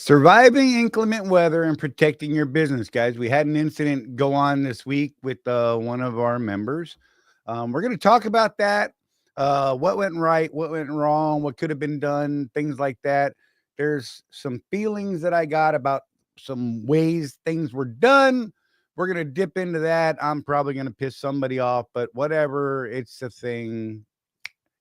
Surviving inclement weather and protecting your business, guys. We had an incident go on this week with one of our members. We're going to talk about that. What went right, what went wrong, what could have been done, things like that. There's some feelings that I got about some ways things were done. We're going to dip into that. I'm probably going to piss somebody off, but whatever. It's a thing.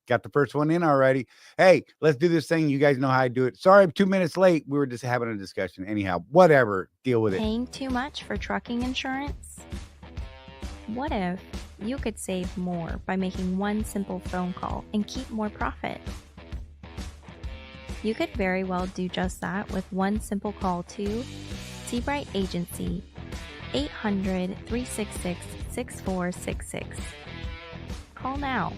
Got the first one in already. Hey, let's do this thing. You guys know how I do it. Sorry, I'm 2 minutes late. We were just having a discussion. Anyhow, whatever. Deal with it. Paying too much for trucking insurance? What if you could save more by making one simple phone call and keep more profit? You could very well do just that with one simple call to Seabright Agency, 800-366-6466. Call now.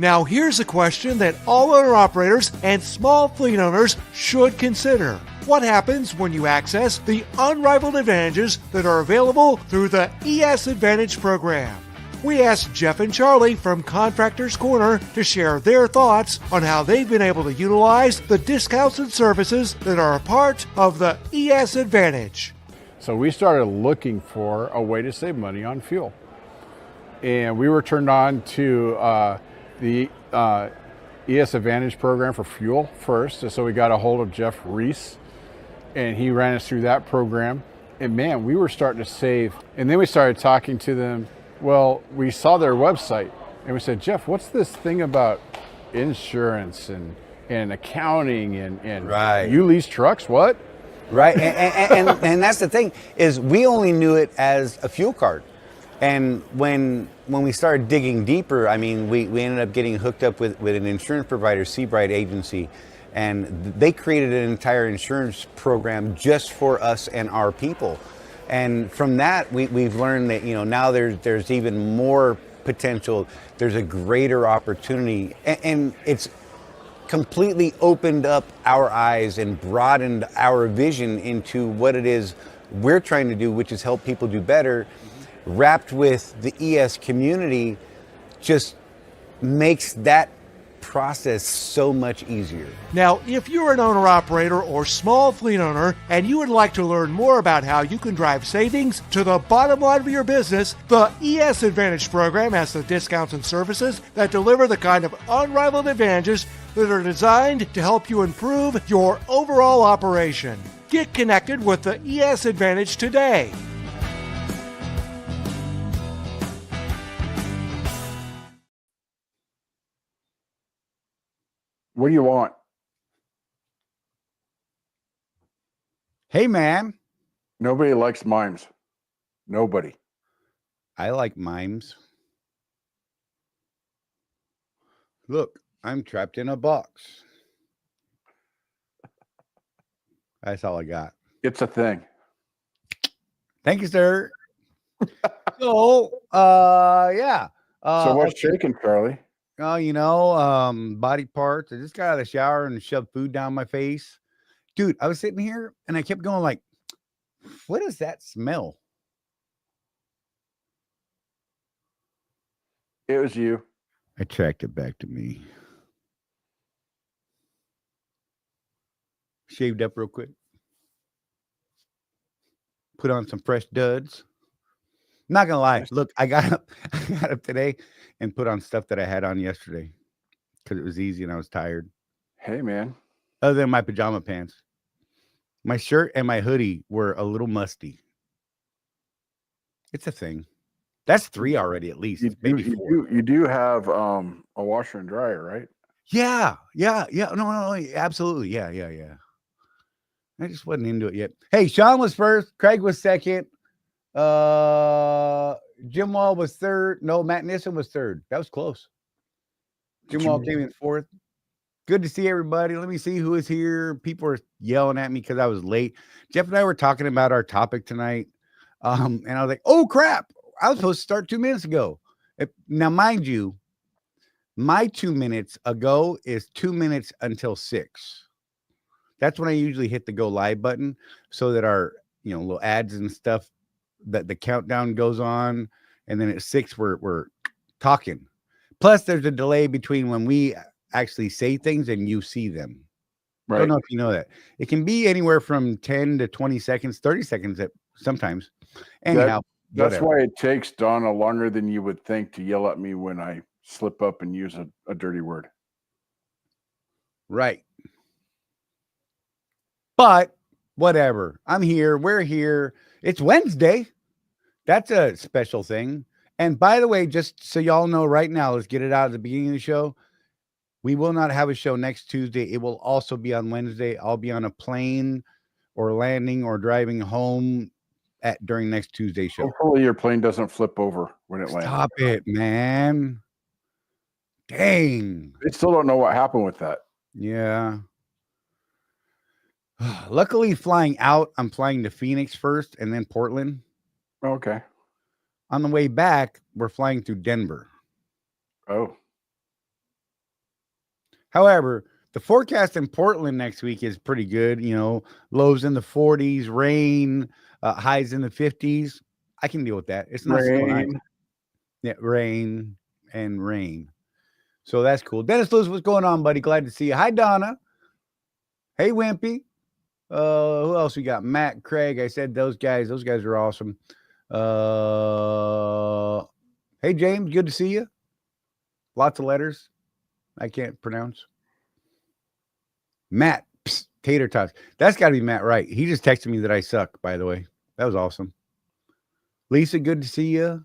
Now here's a question that all owner-operators and small fleet owners should consider. What happens when you access the unrivaled advantages that are available through the ES Advantage program? We asked Jeff and Charlie from Contractors Corner to share their thoughts on how they've been able to utilize the discounts and services that are a part of the ES Advantage. So we started looking for a way to save money on fuel. And we were turned on to the ES Advantage program for fuel first. So we got a hold of Jeff Reese, and he ran us through that program. And man, we were starting to save. And then we started talking to them. Well, we saw their website, and we said, Jeff, what's this thing about insurance and accounting and Right. You lease trucks? What? Right. And that's the thing is we only knew it as a fuel card. And when we started digging deeper, I mean, we ended up getting hooked up with an insurance provider, Seabright Agency, and they created an entire insurance program just for us and our people. And from that, we've learned that, now there's even more potential. There's a greater opportunity, and it's completely opened up our eyes and broadened our vision into what it is we're trying to do, which is help people do better. Wrapped with the ES community just makes that process so much easier. Now, if you're an owner-operator or small fleet owner and you would like to learn more about how you can drive savings to the bottom line of your business, the ES Advantage program has the discounts and services that deliver the kind of unrivaled advantages that are designed to help you improve your overall operation. Get connected with the ES Advantage today. What do you want? Hey, man. Nobody likes mimes. Nobody. I like mimes. Look, I'm trapped in a box. That's all I got. It's a thing. Thank you, sir. So, yeah. So what's shaking, Charlie? Oh, body parts. I just got out of the shower and shoved food down my face. Dude, I was sitting here and I kept going like, what is that smell? It was you. I tracked it back to me. Shaved up real quick. Put on some fresh duds. Not gonna lie. Look, I got up today and put on stuff that I had on yesterday because it was easy and I was tired. Hey, man. Other than my pajama pants. My shirt and my hoodie were a little musty. It's a thing. That's 3 already, at least. Maybe 4. You do have a washer and dryer, right? Yeah. No, absolutely. Yeah. I just wasn't into it yet. Hey, Sean was first. Craig was second. Jim Wall was third. No, Matt Nissen was third. That was close. Jim Wall came in fourth. Good to see everybody. Let me see who is here. People are yelling at me because I was late. Jeff and I were talking about our topic tonight. And I was like, oh, crap. I was supposed to start 2 minutes ago. Now, mind you, my 2 minutes ago is 2 minutes until 6. That's when I usually hit the go live button so that our, little ads and stuff, that the countdown goes on. And then at 6, we're talking. Plus, there's a delay between when we actually say things and you see them. Don't Right. know if you know that. It can be anywhere from 10 to 20 seconds, 30 seconds at sometimes. Anyhow, That's whatever. why it takes Donna longer than you would think to yell at me when I slip up and use a dirty word. Right. But whatever. I'm here. We're here. It's Wednesday. That's a special thing. And by the way, just so y'all know right now, let's get it out at the beginning of the show. We will not have a show next Tuesday. It will also be on Wednesday. I'll be on a plane or landing or driving home during next Tuesday's show. Hopefully your plane doesn't flip over when it lands. Stop it, man. Dang. They still don't know what happened with that. Yeah. Luckily, flying out, I'm flying to Phoenix first and then Portland. Okay. On the way back, we're flying through Denver. Oh. However, the forecast in Portland next week is pretty good. You know, lows in the 40s, rain, highs in the 50s. I can deal with that. It's not snow and ice. Yeah, rain and rain. So that's cool. Dennis Lewis, what's going on, buddy? Glad to see you. Hi, Donna. Hey, Wimpy. Who else we got? Matt, Craig. I said those guys. Those guys are awesome. Hey, James. Good to see you. Lots of letters I can't pronounce. Matt, Tater Tots. That's got to be Matt, right? He just texted me that I suck, by the way. That was awesome. Lisa, good to see you.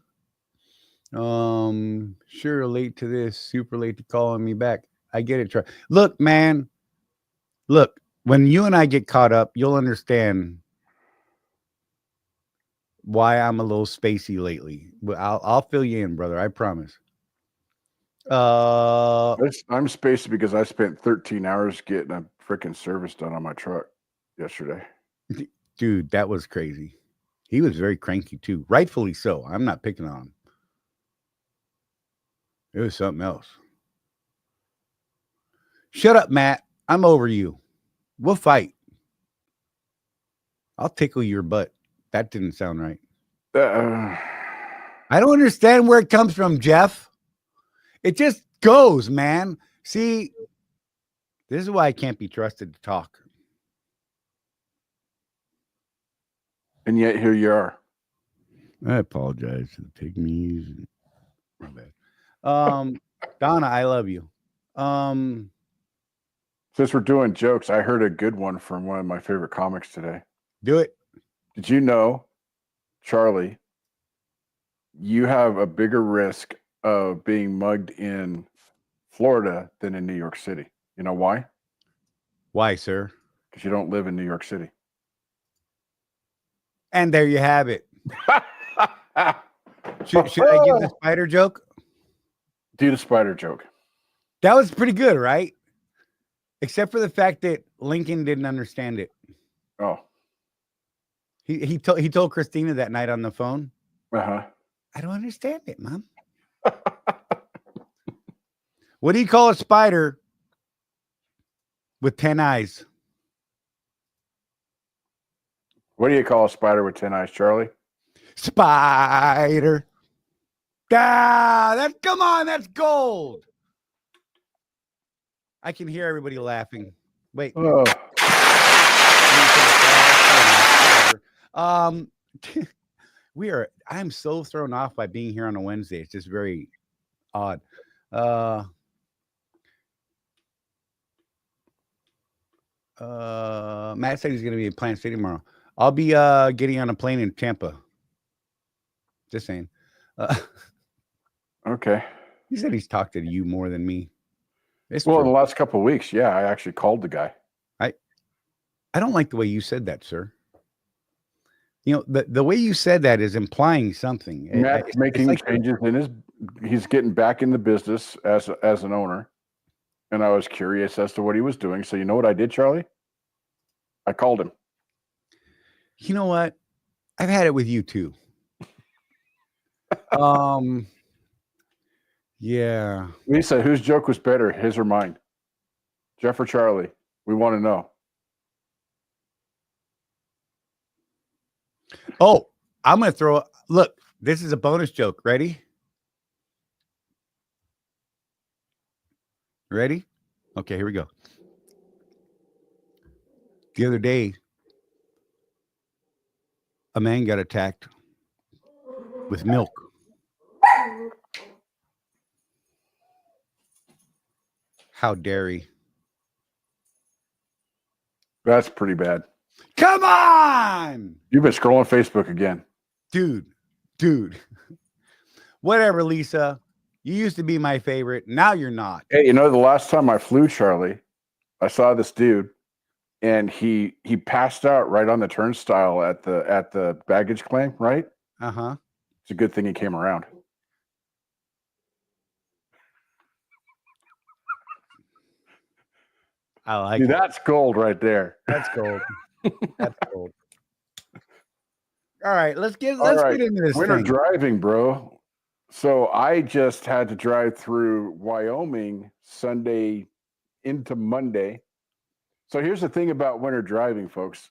Sure, late to this, super late to calling me back. I get it. Look, man. Look, when you and I get caught up, you'll understand why I'm a little spacey lately. I'll fill you in, brother. I promise. I'm spaced because I spent 13 hours getting a freaking service done on my truck yesterday. Dude, that was crazy. He was very cranky too. Rightfully so. I'm not picking on him. It was something else. Shut up, Matt. I'm over you. We'll fight. I'll tickle your butt. That didn't sound right. I don't understand where it comes from, Jeff. It just goes, man. See, this is why I can't be trusted to talk. And yet here you are. I apologize to the pygmies. My bad. Donna, I love you. Since we're doing jokes, I heard a good one from one of my favorite comics today. Do it. Did you know, Charley, you have a bigger risk of being mugged in Florida than in New York City? You know why? Why, sir? Because you don't live in New York City. And there you have it. Should I give the spider joke? Do the spider joke. That was pretty good, right? Except for the fact that Lincoln didn't understand it. Oh. He told Christina that night on the phone. Uh-huh. I don't understand it, Mom. What do you call a spider with 10 eyes? What do you call a spider with 10 eyes, Charley? Spider. Come on, that's gold. I can hear everybody laughing. Wait. Oh. I'm so thrown off by being here on a Wednesday. It's just very odd. Matt said he's going to be in Plant City tomorrow. I'll be getting on a plane in Tampa. Just saying. Okay. He said he's talked to you more than me. It's well, true. in the last couple of weeks, yeah, I actually called the guy. I don't like the way you said that, sir. You know, the way you said that is implying something. Matt's making changes in he's getting back in the business as an owner. And I was curious as to what he was doing. So you know what I did, Charley? I called him. You know what? I've had it with you too. Yeah. Lisa, whose joke was better, his or mine? Jeff or Charley? We want to know. Oh, I'm going to look, this is a bonus joke. Ready? Ready? Okay, here we go. The other day, a man got attacked with milk. How dare he? That's pretty bad. Come on, You've been scrolling Facebook again. dude. Whatever, Lisa. You used to be my favorite. Now you're not. Hey, the last time I flew, Charlie, I saw this dude, and he passed out right on the turnstile at the baggage claim. Right? Uh-huh. It's a good thing he came around. I like Dude, it. that's gold right there. That's gold. That's gold. All right, let's get All right. into this Winter thing. driving, bro. So I just had to drive through Wyoming Sunday into Monday. So here's the thing about winter driving, folks.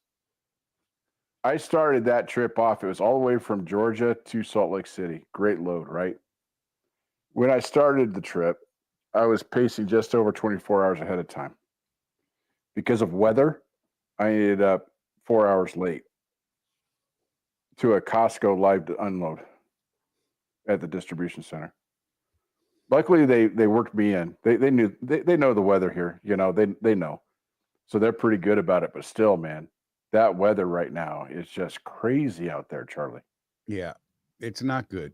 I started that trip off. It was all the way from Georgia to Salt Lake City. Great load, right? When I started the trip, I was pacing just over 24 hours ahead of time. Because of weather, I ended up 4 hours late to a Costco live unload at the distribution center. Luckily, they worked me in. They knew they know the weather here. They know, so they're pretty good about it. But still, man, that weather right now is just crazy out there, Charlie. Yeah, it's not good.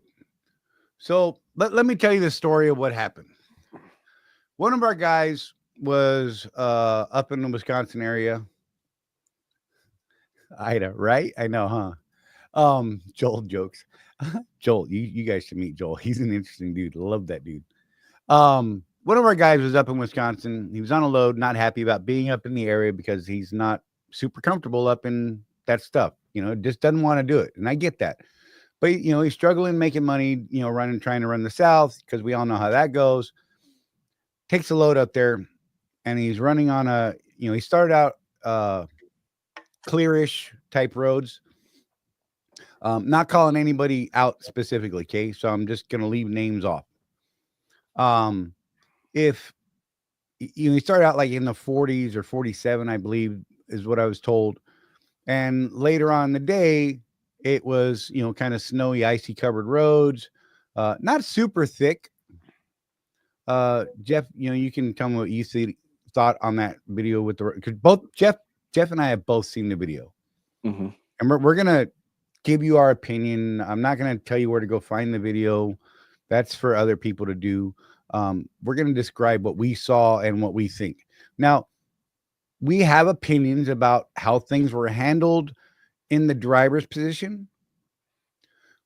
So let me tell you the story of what happened. One of our guys was up in the Wisconsin area. Ida, right? I know, huh? Joel jokes. Joel, you guys should meet Joel. He's an interesting dude. Love that dude. One of our guys was up in Wisconsin. He was on a load, not happy about being up in the area because he's not super comfortable up in that stuff. Just doesn't want to do it. And I get that. But he's struggling making money, trying to run the South, because we all know how that goes. Takes a load up there, and he's running on he started out clearish type roads. Not calling anybody out specifically, okay? So I'm just gonna leave names off. If he started out like in the 40s or 47, I believe is what I was told, and later on in the day, it was kind of snowy, icy covered roads, not super thick. Jeff, you can tell me what you thought on that video with because both Jeff and I have both seen the video, and we're gonna give you our opinion. I'm not gonna tell you where to go find the video. That's for other people to do. We're gonna describe what we saw and what we think. Now, we have opinions about how things were handled in the driver's position.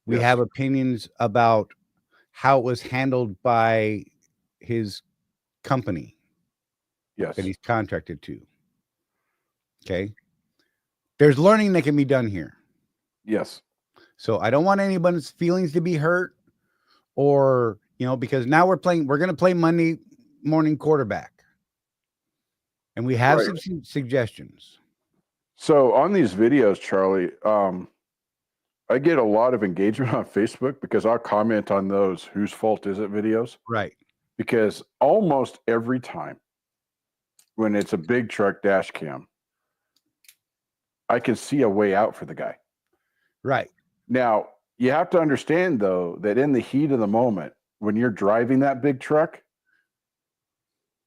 We have opinions about how it was handled by his company that he's contracted to. Okay. There's learning that can be done here. Yes. So I don't want anyone's feelings to be hurt, or, because now we're going to play Monday morning quarterback, and we have some suggestions. So on these videos, Charlie, I get a lot of engagement on Facebook because I'll comment on those "whose fault is it" videos. Right. Because almost every time when it's a big truck dash cam, I can see a way out for the guy. Right. Now, you have to understand, though, that in the heat of the moment, when you're driving that big truck,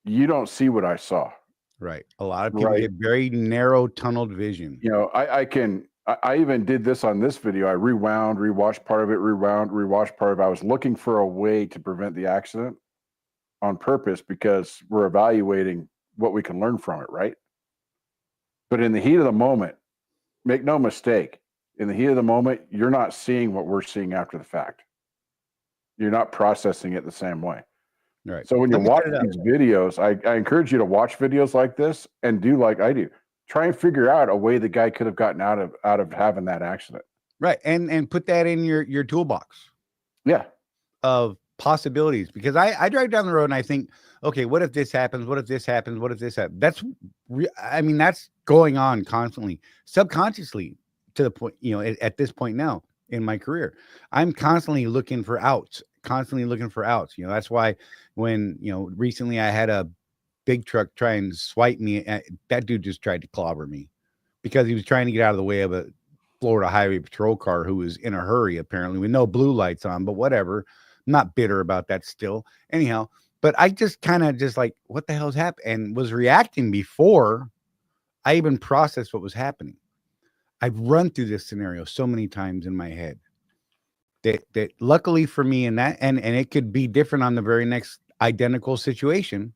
you don't see what I saw. Right. A lot of people get very narrow tunneled vision. I even did this on this video. I rewound, rewatched part of it, rewatched part of it. I was looking for a way to prevent the accident on purpose because we're evaluating what we can learn from it, right? But in the heat of the moment, make no mistake, in the heat of the moment, you're not seeing what we're seeing after the fact. You're not processing it the same way. Right. So when you watch these videos, I encourage you to watch videos like this and do like I do. Try and figure out a way the guy could have gotten out of having that accident. Right. And put that in your toolbox. Yeah. Of possibilities, because I drive down the road and I think, okay, what if this happens? What if this happens? What if this happens? That's going on constantly, subconsciously, to the point, at this point now in my career, I'm constantly looking for outs. That's why when, recently I had a big truck try and swipe me, that dude just tried to clobber me. because he was trying to get out of the way of a Florida Highway Patrol car who was in a hurry, apparently, with no blue lights on, but whatever. I'm not bitter about that still. Anyhow, but I just kind of just like, what the hell's happened? And was reacting before I even processed what was happening. I've run through this scenario so many times in my head that luckily for me, and it could be different on the very next identical situation,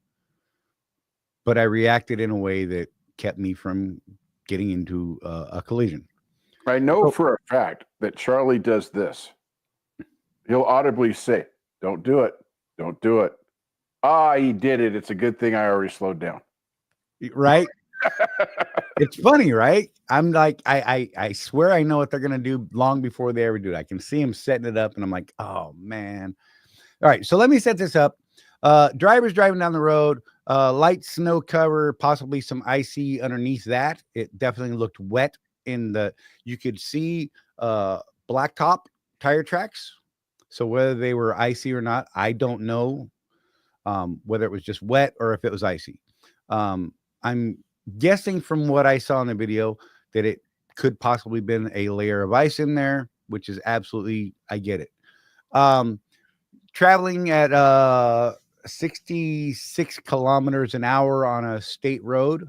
but I reacted in a way that kept me from getting into a collision. I know for a fact that Charley does this. He'll audibly say, "Don't do it. Don't do it." Ah, he did it. It's a good thing I already slowed down. Right? It's funny, right? I'm like, I swear I know what they're gonna do long before they ever do it. I can see him setting it up, and I'm like, oh man. All right, so let me set this up. Drivers driving down the road, light snow cover, possibly some icy underneath that. It definitely looked wet you could see blacktop tire tracks. So whether they were icy or not, I don't know. Whether it was just wet or if it was icy. I'm guessing from what I saw in the video that it could possibly been a layer of ice in there, which is absolutely, I get it. Traveling at 66 kilometers an hour on a state road.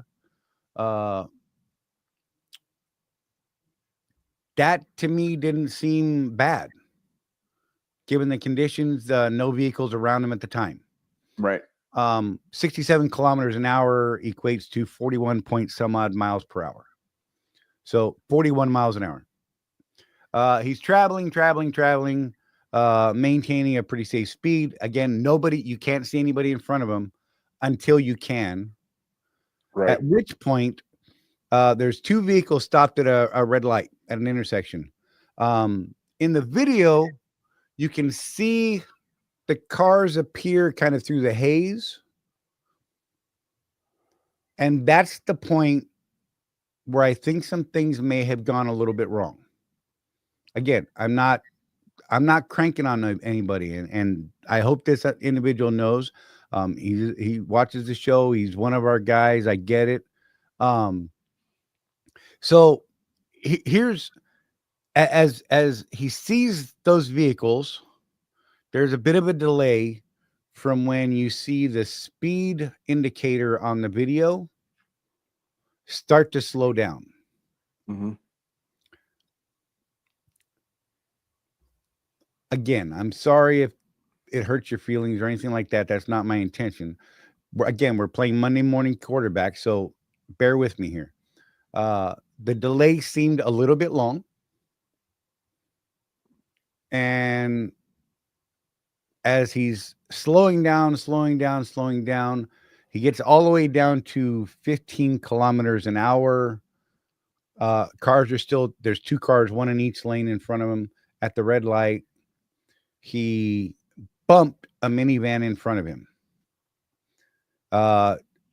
That to me didn't seem bad, given the conditions, no vehicles around them at the time. Right. 67 kilometers an hour equates to 41 point some odd miles per hour. So 41 miles an hour. He's traveling, maintaining a pretty safe speed. Again, you can't see anybody in front of him until you can. Right. At which point, there's two vehicles stopped at a red light at an intersection. In the video, you can see the cars appear kind of through the haze. And that's the point where I think some things may have gone a little bit wrong. Again, I'm not cranking on anybody, and I hope this individual knows. He watches the show. He's one of our guys. I get it. So here's as he sees those vehicles, there's a bit of a delay from when you see the speed indicator on the video start to slow down. Mm-hmm. Again, I'm sorry if it hurts your feelings or anything like that. That's not my intention. We're playing Monday morning quarterback, so bear with me here. The delay seemed a little bit long. And as he's slowing down, he gets all the way down to 15 kilometers an hour. There's two cars, one in each lane in front of him at the red light. He bumped a minivan in front of him,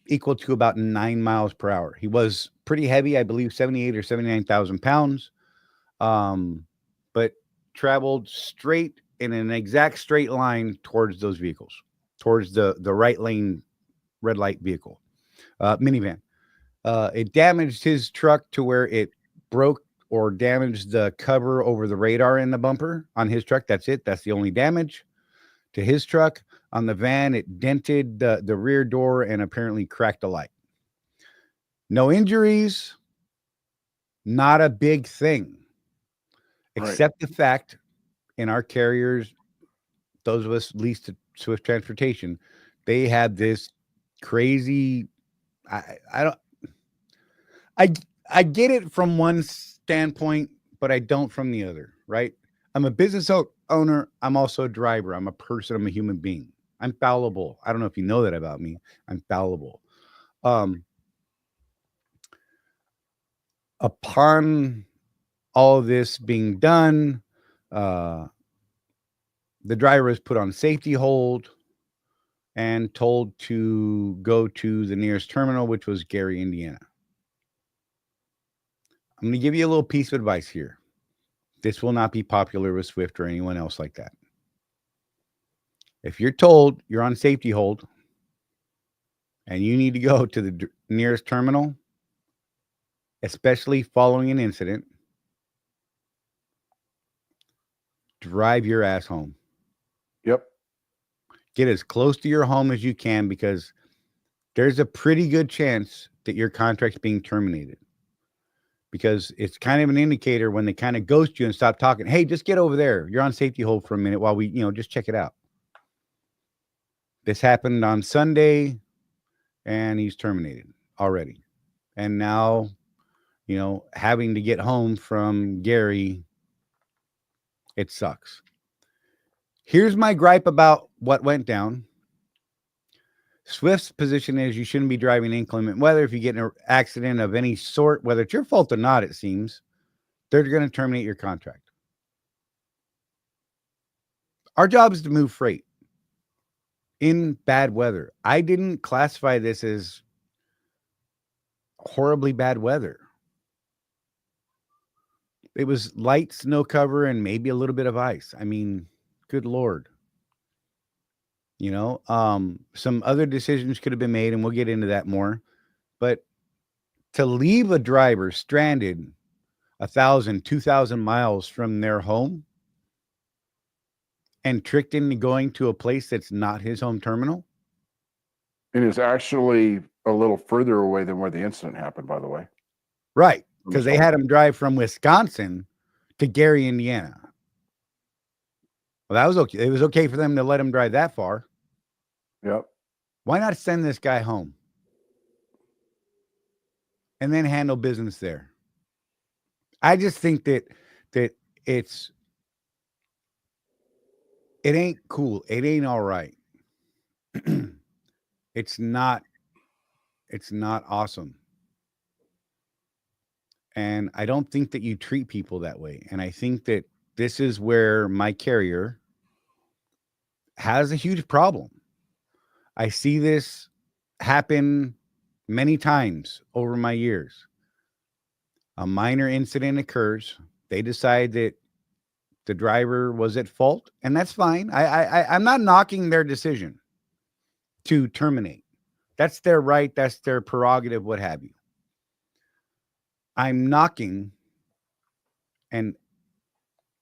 equal to about 9 miles per hour. He was pretty heavy, I believe 78 or 79,000 pounds, but traveled straight in an exact straight line towards those vehicles, towards the right lane red light vehicle, minivan. It damaged his truck to where it broke or damaged the cover over the radar in the bumper on his truck. That's it. That's the only damage to his truck. On the van, it dented the rear door and apparently cracked a light. No injuries, not a big thing, except the fact in our carriers, those of us leased to Swift Transportation, they have this crazy, I get it from one standpoint, but I don't from the other, right? I'm a business owner. I'm also a driver. I'm a person. I'm a human being. I'm fallible. I don't know if you know that about me. I'm fallible. Upon all of this being done, the driver is put on safety hold and told to go to the nearest terminal, which was Gary, Indiana. I'm going to give you a little piece of advice here. This will not be popular with Swift or anyone else like that. If you're told you're on safety hold and you need to go to the nearest terminal, especially following an incident, drive your ass home. Yep. Get as close to your home as you can, because there's a pretty good chance that your contract's being terminated, because it's kind of an indicator when they kind of ghost you and stop talking. Hey, just get over there. You're on safety hold for a minute while we, just check it out. This happened on Sunday and he's terminated already. And now, having to get home from Gary, it sucks. Here's my gripe about what went down. Swift's position is you shouldn't be driving inclement weather. If you get in an accident of any sort, whether it's your fault or not, it seems, they're going to terminate your contract. Our job is to move freight in bad weather. I didn't classify this as horribly bad weather. It was light snow cover and maybe a little bit of ice. I mean, good Lord. Some other decisions could have been made, and we'll get into that more. But to leave a driver stranded 1,000, 2,000 miles from their home and tricked into going to a place that's not his home terminal. And it's actually a little further away than where the incident happened, by the way. Right. Because they had him drive from Wisconsin to Gary, Indiana. Well, that was okay. It was okay for them to let him drive that far. Yep. Why not send this guy home and then handle business there? I just think that it ain't cool. It ain't all right. It's not awesome. And I don't think that you treat people that way. And I think that this is where my carrier has a huge problem. I see this happen many times over my years. A minor incident occurs. They decide that the driver was at fault, and that's fine. I'm not knocking their decision to terminate. That's their right. That's their prerogative, what have you. I'm knocking and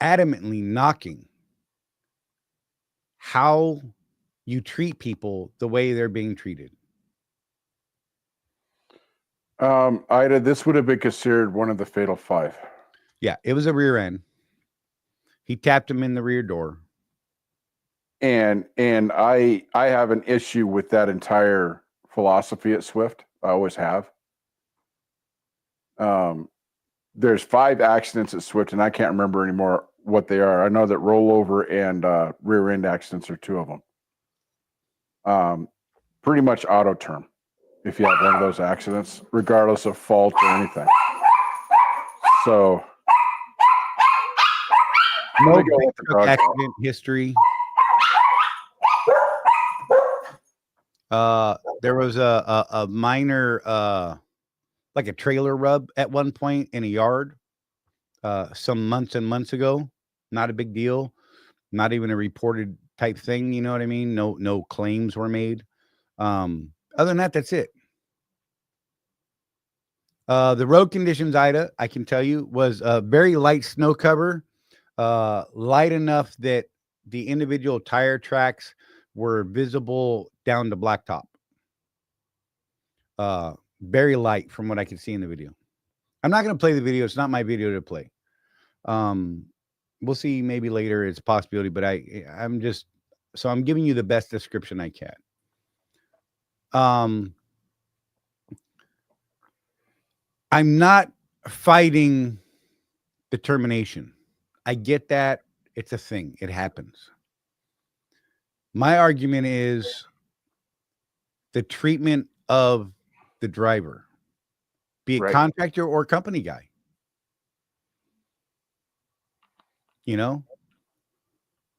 adamantly knocking how you treat people the way they're being treated. Ida, this would have been considered one of the fatal five. Yeah, it was a rear end. He tapped him in the rear door. And I have an issue with that entire philosophy at Swift. I always have. There's 5 accidents at Swift, and I can't remember anymore what they are. I know that rollover and rear end accidents are 2 of them. Pretty much auto term if you have one of those accidents, regardless of fault or anything. So no accident history. There was a minor like a trailer rub at one point in a yard some months and months ago. Not a big deal. Not even a reported type thing, you know what I mean? No claims were made. Other than that, that's it. The road conditions, Ida, I can tell you, was a very light snow cover, light enough that the individual tire tracks were visible down to blacktop. Very light from what I could see in the video. I'm not going to play the video. It's not my video to play. We'll see maybe later. It's a possibility, but I'm giving you the best description I can. I'm not fighting determination. I get that. It's a thing. It happens. My argument is the treatment of the driver, be it contractor or company guy.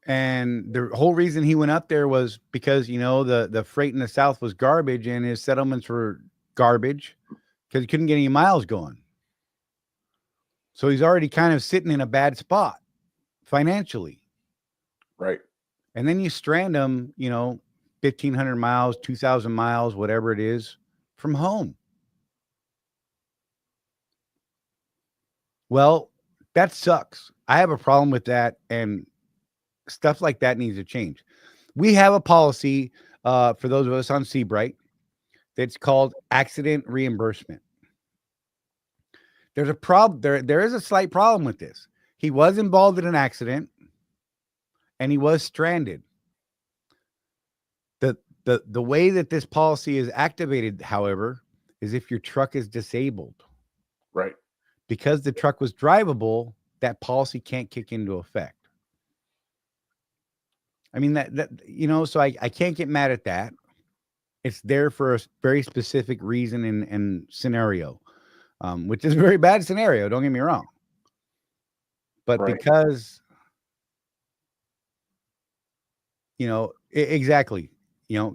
And the whole reason he went up there was because, the freight in the South was garbage and his settlements were garbage because he couldn't get any miles going. So he's already kind of sitting in a bad spot financially. Right. And then you strand him, 1,500 miles, 2,000 miles, whatever it is, from home. Well, that sucks. I have a problem with that, and stuff like that needs to change. We have a policy for those of us on Seabright that's called accident reimbursement. There's a problem. There is a slight problem with this. He was involved in an accident, and he was stranded. The way that this policy is activated, however, is if your truck is disabled. Right. Because the truck was drivable, that policy can't kick into effect. I mean, so I can't get mad at that. It's there for a very specific reason and scenario, which is a very bad scenario. Don't get me wrong. But Right. because, exactly,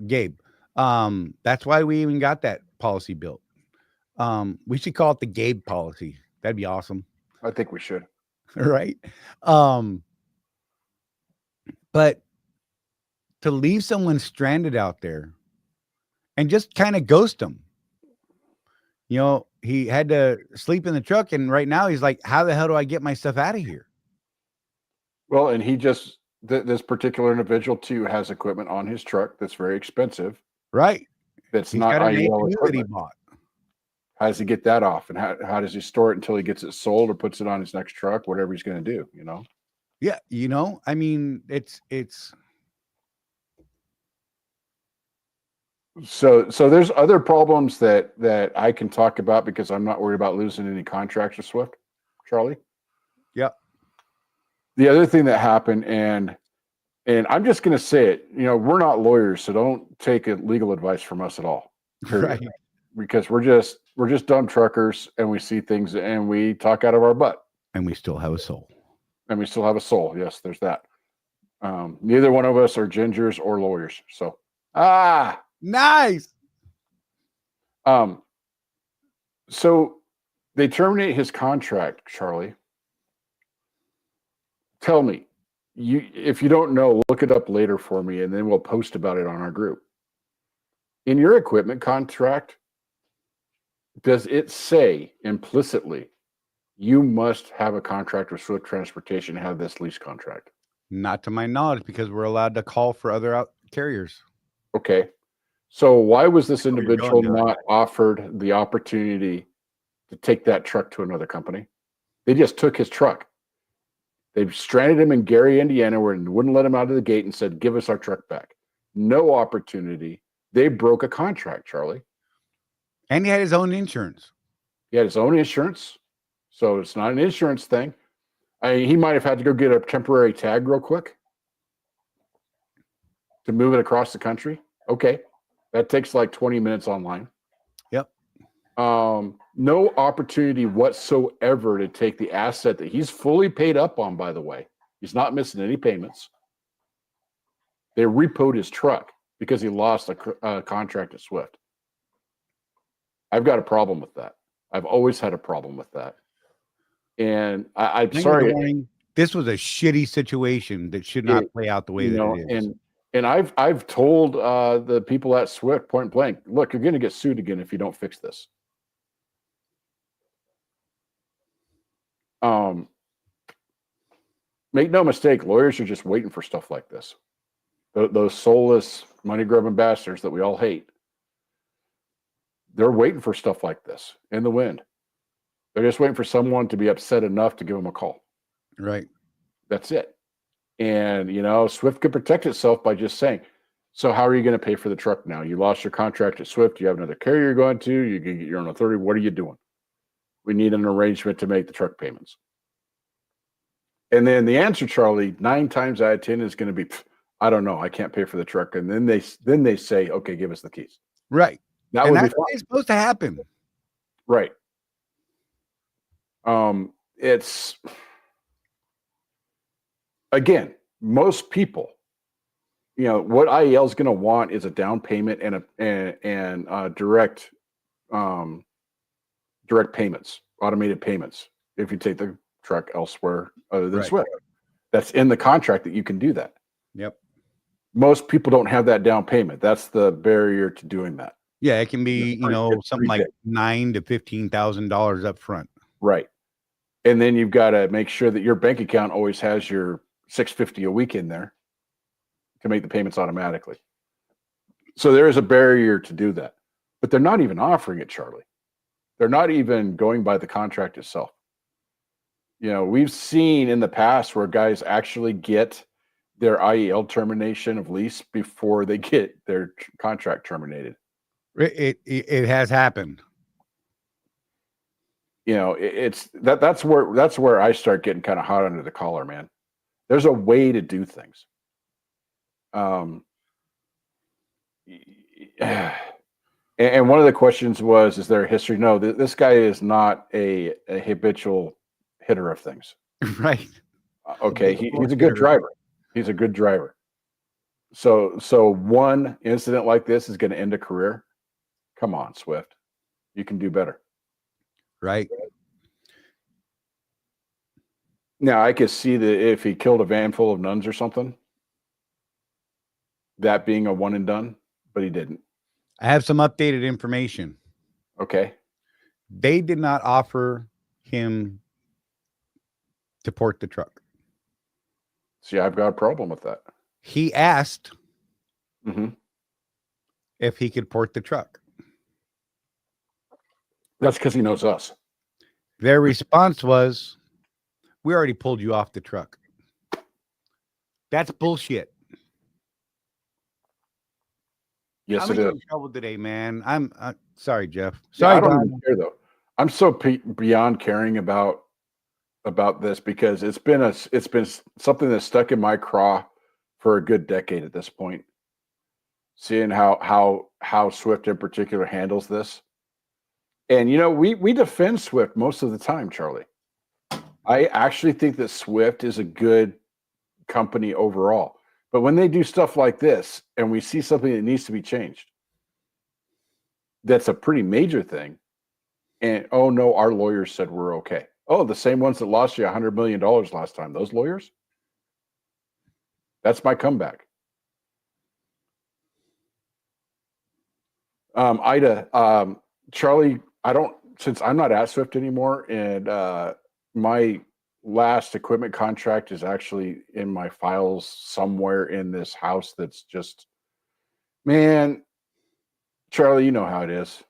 Gabe, that's why we even got that policy built. We should call it the Gabe policy. That'd be awesome. I think we should. Right. But to leave someone stranded out there and just kind of ghost them, he had to sleep in the truck, and right now he's like, how the hell do I get my stuff out of here? Well, and this particular individual too has equipment on his truck that's very expensive. Right. That's He's not got an IEL APU that he equipment. bought. How does he get that off? And how does he store it until he gets it sold or puts it on his next truck, whatever he's going to do, Yeah. I mean, it's So there's other problems that I can talk about because I'm not worried about losing any contracts with Swift, Charlie. yeah. The other thing that happened, and I'm just going to say it, we're not lawyers, so don't take legal advice from us at all. Period. Right. Because we're just dumb truckers, and we see things and we talk out of our butt. And we still have a soul. And we still have a soul. Yes, there's that. Neither one of us are gingers or lawyers. So, Nice. So they terminate his contract, Charlie. Tell me, if you don't know, look it up later for me, and then we'll post about it on our group. In your equipment contract, does it say implicitly you must have a contract with Swift Transportation to have this lease contract? Not to my knowledge, because we're allowed to call for other carriers. Okay. So why was this Where you're individual going now. not offered the opportunity to take that truck to another company? They just took his truck. They stranded him in Gary, Indiana, where they wouldn't let him out of the gate and said, give us our truck back. No opportunity. They broke a contract, Charlie. And he had his own insurance. He had his own insurance. So it's not an insurance thing. He might have had to go get a temporary tag real quick to move it across the country. Okay. That takes like 20 minutes online. Yep. No opportunity whatsoever to take the asset that he's fully paid up on, by the way. He's not missing any payments. They repoed his truck because he lost a contract at Swift. I've got a problem with that. I've always had a problem with that. And I'm sorry. This was a shitty situation that should not play out the way that it is. And I've told the people at Swift point blank, look, you're going to get sued again if you don't fix this. Make no mistake, lawyers are just waiting for stuff like this. Those soulless, money-grubbing bastards that we all hate. They're waiting for stuff like this in the wind. They're just waiting for someone to be upset enough to give them a call. Right. That's it. And, Swift could protect itself by just saying, so how are you going to pay for the truck now? You lost your contract at Swift. You have another carrier you're going to. You can get your own authority. What are you doing? We need an arrangement to make the truck payments. And then the answer, Charlie, 9 times out of 10 is going to be, I don't know. I can't pay for the truck. And then they say, okay, give us the keys. Right. That and would that's be what is supposed to happen. Right. It's, again, most people, what IEL is going to want is a down payment and direct payments, automated payments. If you take the truck elsewhere other than Swift, that's in the contract that you can do that. Yep. Most people don't have that down payment. That's the barrier to doing that. Yeah, it can be, something like $9,000 to $15,000 up front. Right. And then you've got to make sure that your bank account always has your $650 a week in there to make the payments automatically. So there is a barrier to do that. But they're not even offering it, Charlie. They're not even going by the contract itself. You know, we've seen in the past where guys actually get their IEL termination of lease before they get their contract terminated. It has happened. You know, that's where I start getting kind of hot under the collar, man. There's a way to do things. And one of the questions was, is there a history? No, this guy is not a habitual hitter of things. Right. Okay, he's a good driver. He's a good driver. So one incident like this is going to end a career. Come on, Swift. You can do better. Right. Now, I could see that if he killed a van full of nuns or something, that being a one and done, but he didn't. I have some updated information. Okay. They did not offer him to port the truck. See, I've got a problem with that. He asked Mm-hmm. if he could port the truck. That's because he knows us. Their response was, we already pulled you off the truck. That's bullshit. Yes, I'm it in is. trouble today, man. I'm sorry, Jeff. Yeah, Sorry, I don't Don. even care though. I'm so beyond caring about this because it's been something that's stuck in my craw for a good decade at this point. Seeing how Swift in particular handles this, and you know we defend Swift most of the time, Charlie. I actually think that Swift is a good company overall, but when they do stuff like this and we see something that needs to be changed, that's a pretty major thing. And oh no, our lawyers said we're okay. Oh, the same ones that lost you $100 million last time. Those lawyers? That's my comeback. Ida, Charlie, since I'm not at Swift anymore, and my last equipment contract is actually in my files somewhere in this house that's just, man, Charlie, you know how it is.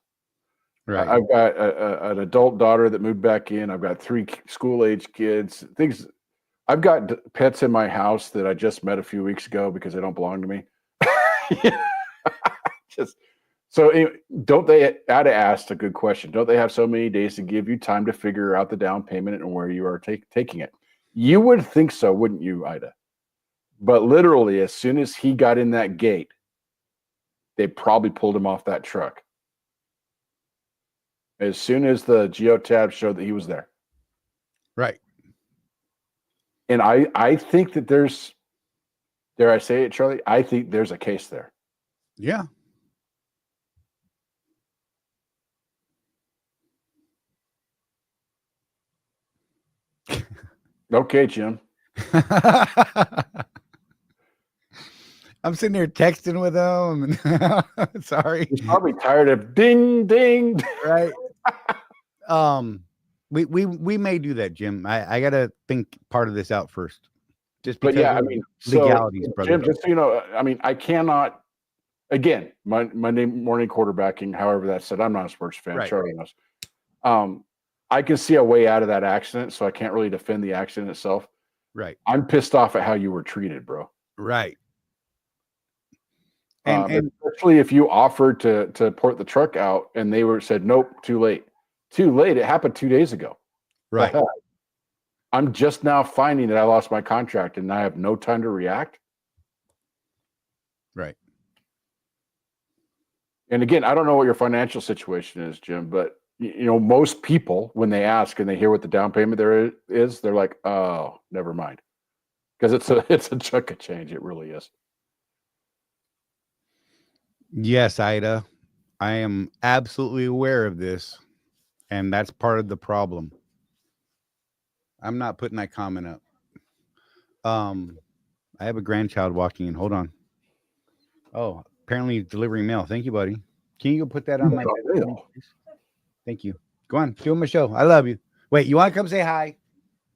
Right. I've got an adult daughter that moved back in. I've got 3 school-age kids. I've got pets in my house that I just met a few weeks ago because they don't belong to me. So anyway, don't they? I'd asked a good question. Don't they have so many days to give you time to figure out the down payment and where you are taking it? You would think so, wouldn't you, Ida? But literally, as soon as he got in that gate, they probably pulled him off that truck. As soon as the geotab showed that he was there. Right. And I think that there's, dare I say it, Charlie? I think there's a case there. Yeah. Okay, Jim. I'm sitting there texting with him. Sorry. He's probably tired of ding, ding. Right. We may do that, Jim. I gotta think part of this out first. Just because But yeah, I mean, legalities, so, brother. Jim, just so you know, I mean, I cannot, again, Monday morning quarterbacking, however that's said, I'm not a sports fan. Right. Charlie knows. I can see a way out of that accident, so I can't really defend the accident itself. Right. I'm pissed off at how you were treated, bro. Right. And especially if you offered to port the truck out and they said, nope, too late. Too late. It happened 2 days ago. right. I'm just now finding that I lost my contract and I have no time to react. Right. And again, I don't know what your financial situation is, Jim, but you know, most people, when they ask and they hear what the down payment there is, they're like, oh, never mind. Because it's a chunk of change. It really is. Yes, Ida. I am absolutely aware of this. And that's part of the problem. I'm not putting that comment up. I have a grandchild walking in. Hold on. Oh, apparently he's delivering mail. Thank you, buddy. Can you go put that on my Mail. Thank you. Go on, do my show. I love you. Wait, you want to come say hi?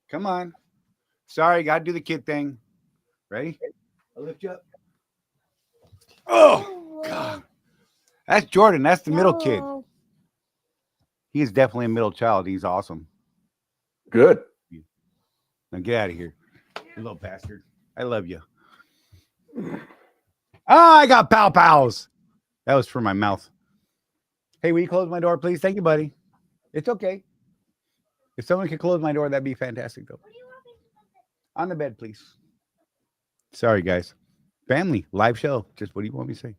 Come on. Sorry, got to do the kid thing. Ready? I'll lift you up. Oh, God. That's Jordan. That's the middle kid. He is definitely a middle child. He's awesome. Good. Now get out of here, you little bastard. I love you. I got pow pows. That was for my mouth. Hey, will you close my door, please? Thank you, buddy. It's okay. If someone could close my door, that'd be fantastic, though. On the bed, please. Sorry, guys. Family, live show. Just what do you want me to say?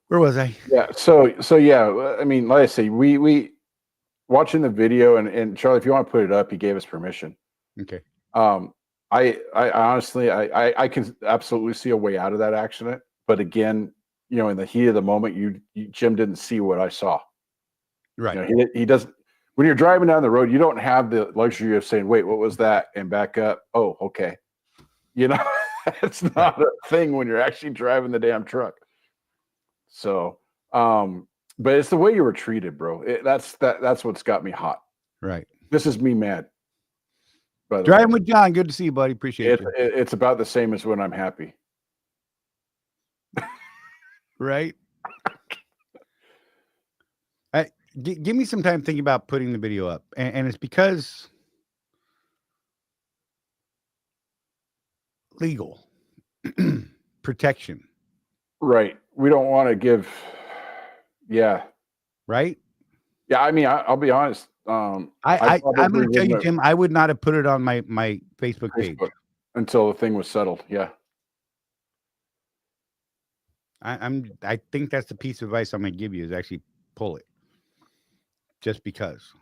Where was I? Yeah. So yeah. I mean, like I say, we watching the video, and Charlie, if you want to put it up, he gave us permission. Okay. I honestly, I can absolutely see a way out of that accident, but again, in the heat of the moment, Jim didn't see what I saw. Right. He doesn't. When you're driving down the road, you don't have the luxury of saying, "Wait, what was that?" and back up. Oh, okay. It's not a thing when you're actually driving the damn truck. So, but it's the way you were treated, bro. That's what's got me hot. Right. This is me mad. But driving with John. Good to see you, buddy. Appreciate you. It's about the same as when I'm happy. Right. Give me some time thinking about putting the video up, and it's because legal protection. Right. We don't want to give. Yeah. Right. Yeah. I mean, I'll be honest. I'm going to tell you, Jim, I would not have put it on my Facebook page until the thing was settled. Yeah. I think that's the piece of advice I'm going to give you is actually pull it. Just because.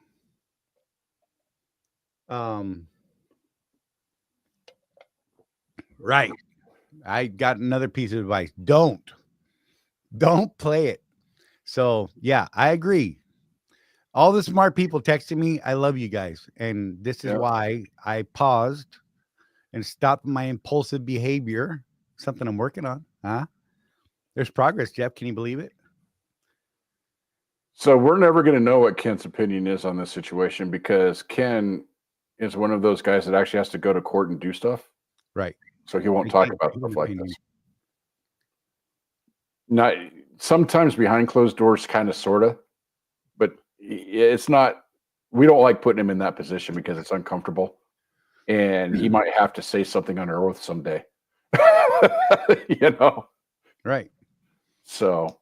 Right. I got another piece of advice. Don't play it. So yeah, I agree. All the smart people texting me, I love you guys. And this is why I paused and stopped my impulsive behavior. Something I'm working on. Huh? There's progress, Jeff. Can you believe it? So we're never going to know what Ken's opinion is on this situation because Ken is one of those guys that actually has to go to court and do stuff. Right. So he won't talk about stuff like this. Not sometimes behind closed doors, kind of, sort of, but it's not. We don't like putting him in that position because it's uncomfortable, and he might have to say something under oath someday. Right. So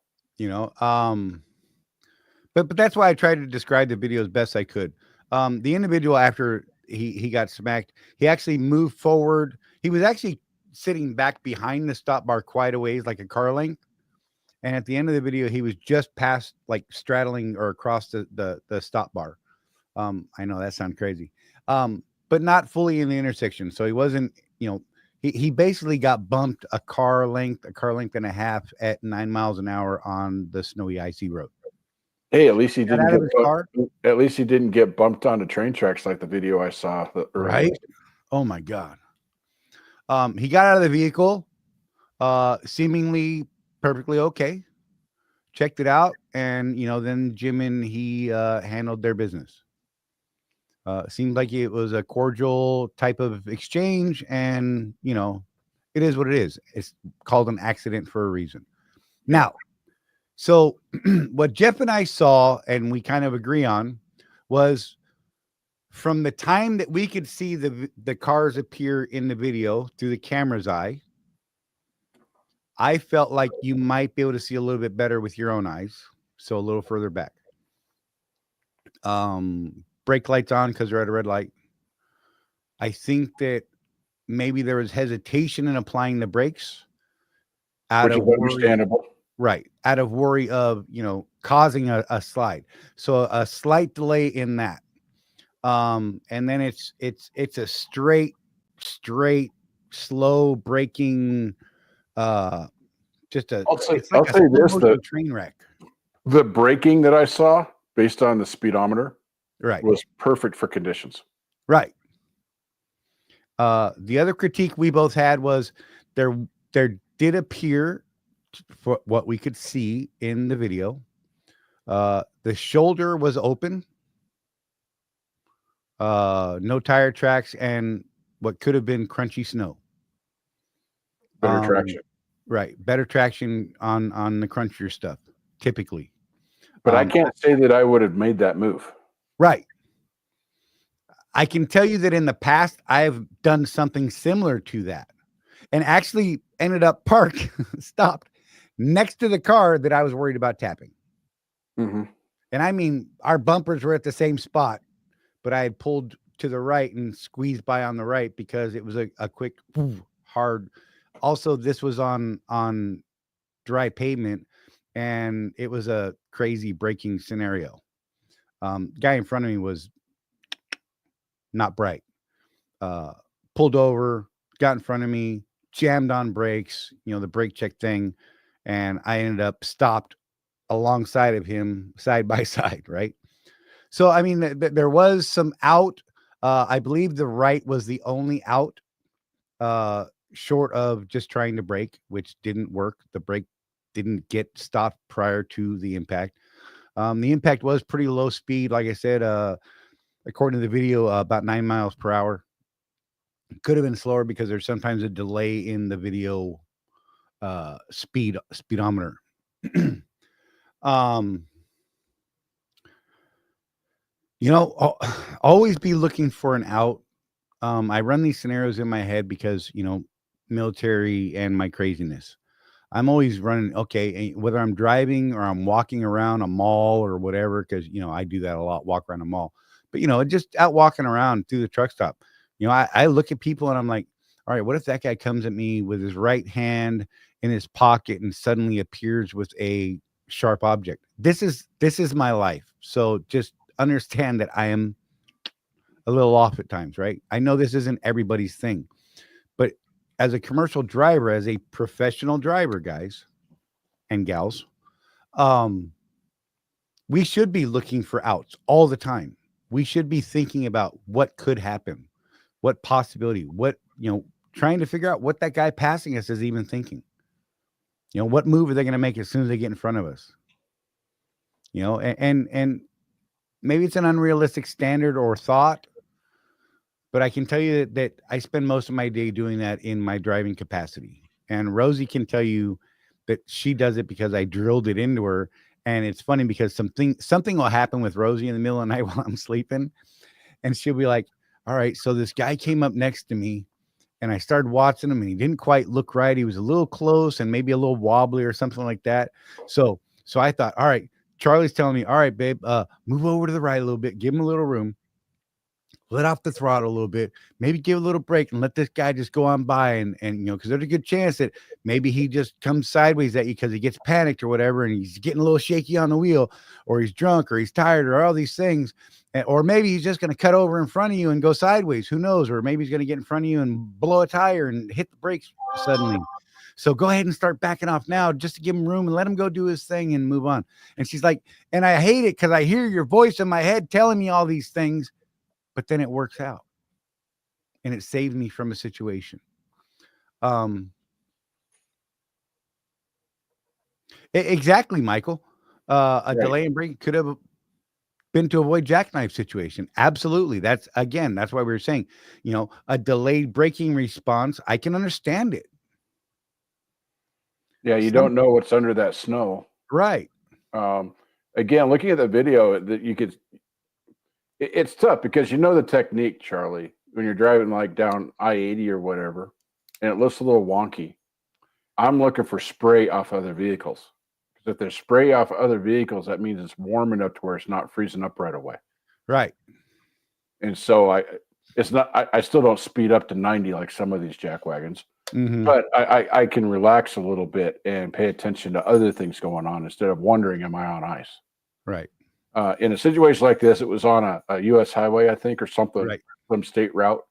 but that's why I tried to describe the video as best I could. The individual, after he got smacked, he actually moved forward. He was actually sitting back behind the stop bar quite a ways, like a car length. And at the end of the video, he was just past, like straddling or across the stop bar. I know that sounds crazy, but not fully in the intersection. So he wasn't, he basically got bumped a car length and a half at 9 miles an hour on the snowy, icy road. Hey, at least he didn't get bumped onto train tracks like the video I saw. Right? Oh my God. He got out of the vehicle, seemingly perfectly okay. Checked it out, and then Jim and he handled their business. Seemed like it was a cordial type of exchange, and it is what it is. It's called an accident for a reason. Now, so what Jeff and I saw, and we kind of agree on, was from the time that we could see the cars appear in the video through the camera's eye, I felt like you might be able to see a little bit better with your own eyes. So a little further back. Brake lights on because they're at a red light. I think that maybe there was hesitation in applying the brakes. Which is understandable. Right. Out of worry of, causing a slide. So a slight delay in that. And then it's a straight, slow braking, I'll say this, the train wreck. The braking that I saw based on the speedometer was perfect for conditions. Right. The other critique we both had was there did appear, for what we could see in the video, the shoulder was open. no tire tracks, and what could have been crunchy snow. Better Um, traction. Right, better traction on the crunchier stuff, typically. But I can't say that I would have made that move. Right. I can tell you that in the past, I've done something similar to that, and actually ended up parked, stopped next to the car that I was worried about tapping. Mm-hmm. And I mean, our bumpers were at the same spot, but I had pulled to the right and squeezed by on the right because it was a quick, hard. Also, this was on dry pavement, and it was a crazy braking scenario. Guy in front of me was not bright. Pulled over, got in front of me, jammed on brakes, the brake check thing, and I ended up stopped alongside of him, side by side, right? So, I mean, there was some out. I believe the right was the only out, short of just trying to brake, which didn't work. The brake didn't get stopped prior to the impact. The impact was pretty low speed. Like I said, according to the video, about 9 miles per hour. Could have been slower because there's sometimes a delay in the video speedometer. um, always be looking for an out. I run these scenarios in my head because, military and my craziness. I'm always running, okay, whether I'm driving or I'm walking around a mall or whatever, because, I do that a lot, walk around a mall. But, just out walking around through the truck stop, I look at people and I'm like, all right, what if that guy comes at me with his right hand in his pocket and suddenly appears with a sharp object? This is my life. So just understand that I am a little off at times, right? I know this isn't everybody's thing, but as a commercial driver, as a professional driver, guys and gals, we should be looking for outs all the time. We should be thinking about what could happen, what possibility, trying to figure out what that guy passing us is even thinking. What move are they going to make as soon as they get in front of us? And maybe it's an unrealistic standard or thought, but I can tell you that I spend most of my day doing that in my driving capacity. And Rosie can tell you that she does it because I drilled it into her. And it's funny because something will happen with Rosie in the middle of the night while I'm sleeping. And she'll be like, all right, so this guy came up next to me and I started watching him and he didn't quite look right. He was a little close and maybe a little wobbly or something like that. So I thought, all right, Charlie's telling me, all right, babe, move over to the right a little bit, give him a little room, let off the throttle a little bit, maybe give a little break and let this guy just go on by. And because there's a good chance that maybe he just comes sideways at you because he gets panicked or whatever. And he's getting a little shaky on the wheel, or he's drunk, or he's tired, or all these things. Or maybe he's just going to cut over in front of you and go sideways. Who knows? Or maybe he's going to get in front of you and blow a tire and hit the brakes suddenly. So go ahead and start backing off now just to give him room and let him go do his thing and move on. And she's like, and I hate it because I hear your voice in my head telling me all these things, but then it works out and it saved me from a situation. Exactly, Michael. A delay in braking could have been to avoid jackknife situation. Absolutely. That's why we were saying, a delayed braking response. I can understand it. Yeah, you don't know what's under that snow. Right. Again, looking at the video, that you could, it's tough because the technique, Charlie, when you're driving like down I-80 or whatever, and it looks a little wonky. I'm looking for spray off other vehicles. Because if there's spray off other vehicles, that means it's warm enough to where it's not freezing up right away. Right. And so I still don't speed up to 90 like some of these jack wagons. Mm-hmm. But I can relax a little bit and pay attention to other things going on instead of wondering, am I on ice? Right. In a situation like this, it was on a U.S. highway, I think, or something, right. Some state route.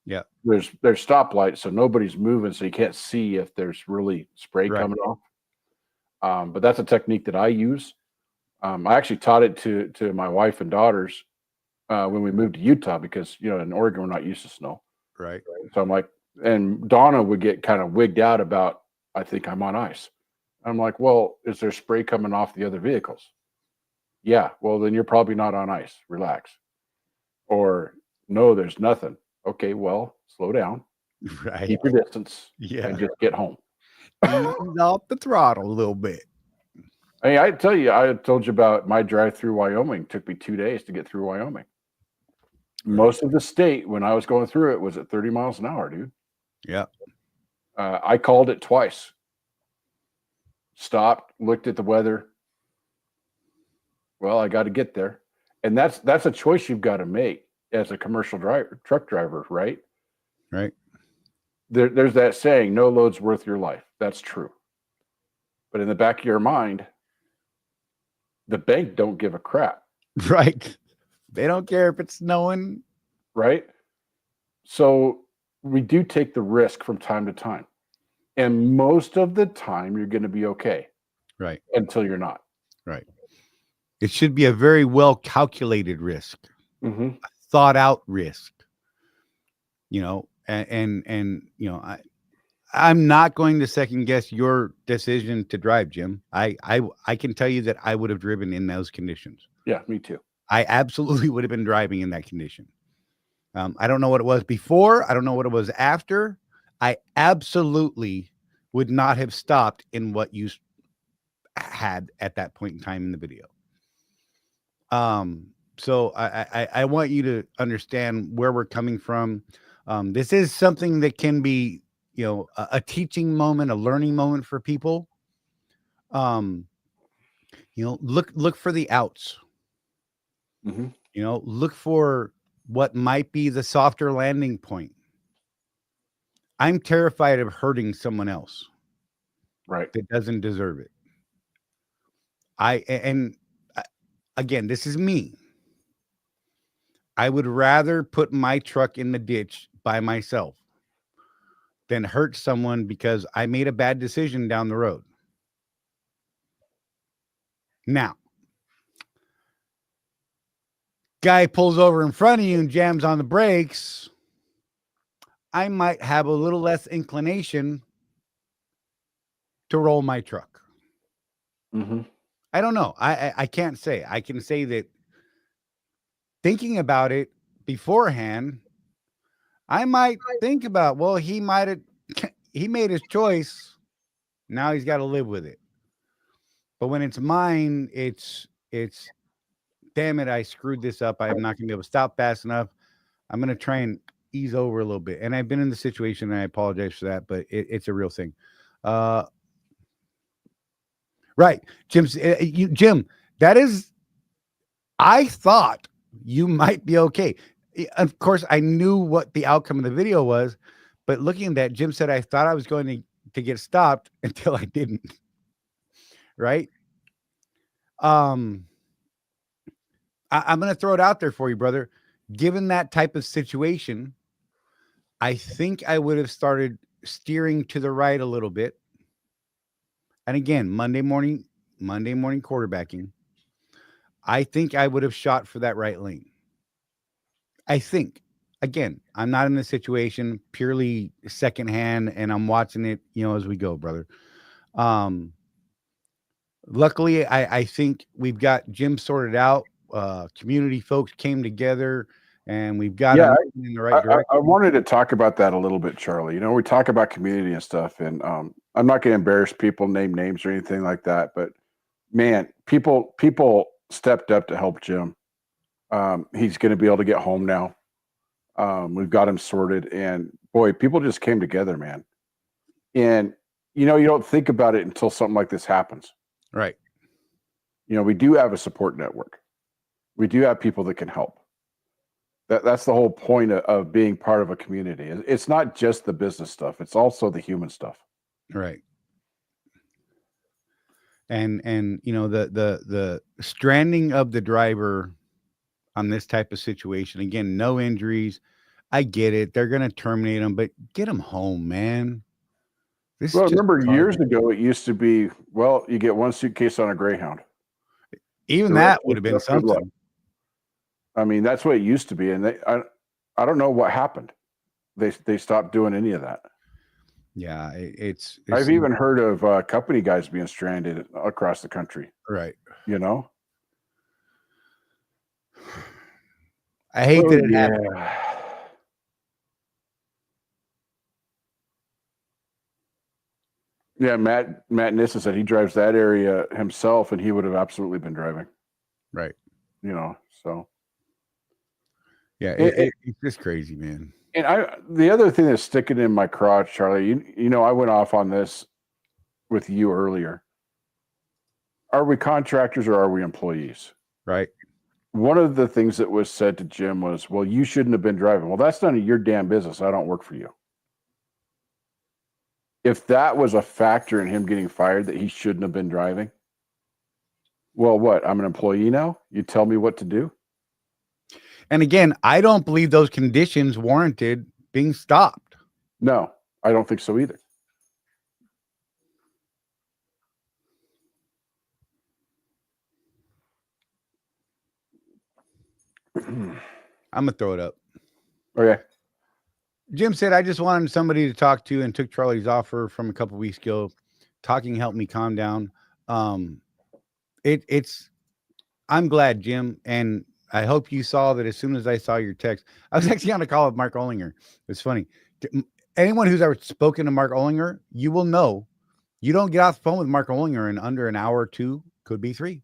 Yeah. There's stoplights, so nobody's moving, so you can't see if there's really spray coming off. But that's a technique that I use. I actually taught it to my wife and daughters when we moved to Utah because, in Oregon, we're not used to snow. Right. So I'm like, and Donna would get kind of wigged out about, I think I'm on ice. I'm like, well, is there spray coming off the other vehicles? Yeah. Well, then you're probably not on ice. Relax. Or No, there's nothing. Okay, well, slow down, Right. keep your distance, Yeah. and just get home. Ease off the throttle a little bit. I mean, I told you about my drive through Wyoming. It took me 2 days to get through Wyoming. Most of the state, when I was going through it, was at 30 miles an hour, dude. Yeah. I called it twice. Stopped, looked at the weather. Well, I got to get there, and that's a choice you've got to make as a commercial truck driver, right? Right. There's that saying, "No load's worth your life." That's true, but in the back of your mind, the bank don't give a crap, Right. They don't care if it's snowing. right? So we do take the risk from time to time, and most of the time you're going to be okay Right. until you're not. Right. It should be a very well calculated risk, Mm-hmm. thought out risk. You know, and you know, I'm not going to second guess your decision to drive, Jim. I can tell you that I would have driven in those conditions. Yeah, me too. I absolutely would have been driving in that condition. I don't know what it was before. I don't know what it was after. I absolutely would not have stopped in what you had at that point in time in the video. So I want you to understand where we're coming from. This is something that can be, you know, a teaching moment, a learning moment for people. You know, look for the outs. Mm-hmm. You know, look for what might be the softer landing point. I'm terrified of hurting someone else Right. that doesn't deserve it. Again, this is me. I would rather put my truck in the ditch by myself than hurt someone because I made a bad decision down the road. Now, guy pulls over in front of you and jams on the brakes. I might have a little less inclination to roll my truck. Mm-hmm. I don't know. I can't say. I can say that thinking about it beforehand, I might think about, well, he made his choice. Now he's got to live with it. But when it's mine, it's damn it, I screwed this up. I'm not gonna be able to stop fast enough. I'm gonna try and ease over a little bit. And I've been in the situation and I apologize for that, but it's a real thing. Right. Jim, that is, I thought you might be okay. Of course, I knew what the outcome of the video was, but looking at that, Jim said, I thought I was going to get stopped until I didn't. Right. I'm going to throw it out there for you, brother. Given that type of situation, I think I would have started steering to the right a little bit. And again, Monday morning quarterbacking. I think I would have shot for that right lane. I think, again, I'm not in the situation, purely secondhand, and I'm watching it, you know, as we go, brother. Luckily, I think we've got Jim sorted out. Community folks came together, and we've got him in the right direction. I wanted to talk about that a little bit, Charlie. You know, we talk about community and stuff, and I'm not going to embarrass people, name names or anything like that, but man, people stepped up to help Jim. He's going to be able to get home now. We've got him sorted, and boy, people just came together, man. And you know, you don't think about it until something like this happens. Right. You know, we do have a support network. We do have people that can help. That's the whole point of being part of a community. It's not just the business stuff; it's also the human stuff. Right. And you know, the stranding of the driver on this type of situation, again, no injuries. I get it. They're going to terminate him, but get him home, man. Well, remember years ago, it used to be, well, you get one suitcase on a Greyhound. Even that would have been something. I mean, that's what it used to be. And I don't know what happened. They stopped doing any of that. Yeah, it's I've even heard of company guys being stranded across the country. Right. You know? I hate Oh, that it happened. Yeah, Matt Nissa said he drives that area himself, and he would have absolutely been driving. Right. So Yeah, it, it's just crazy, man. and the other thing that's sticking in my crotch, Charlie, I went off on this with you earlier. Are we contractors or are we employees? Right. One of the things that was said to Jim was, well, you shouldn't have been driving. Well, that's none of your damn business. I don't work for you. If that was a factor in him getting fired, that he shouldn't have been driving, well, what? I'm an employee now? You tell me what to do? And again, I don't believe those conditions warranted being stopped. No, I don't think so either. I'm gonna throw it up. Okay. Jim said, I just wanted somebody to talk to and took Charlie's offer from a couple weeks ago. Talking helped me calm down. I'm glad, Jim, and I hope you saw that as soon as I saw your text. I was actually on a call with Mark Olinger. It's funny. Anyone who's ever spoken to Mark Olinger, you will know you don't get off the phone with Mark Olinger in under an hour or two, could be 3.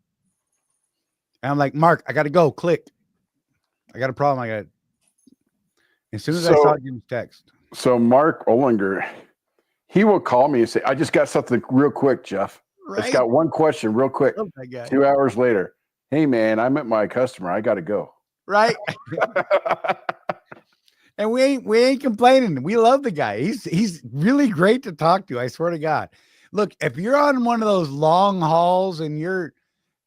And I'm like, Mark, I got to go. Click. I got a problem. As soon as I saw Jim's text. So Mark Olinger, he will call me and say, I just got something real quick, Jeff. Right? It's got one question real quick. Oh my God. 2 hours later. Hey man, I met my customer. I got to go. Right. And we ain't complaining. We love the guy. He's really great to talk to. I swear to God. Look, if you're on one of those long hauls and you're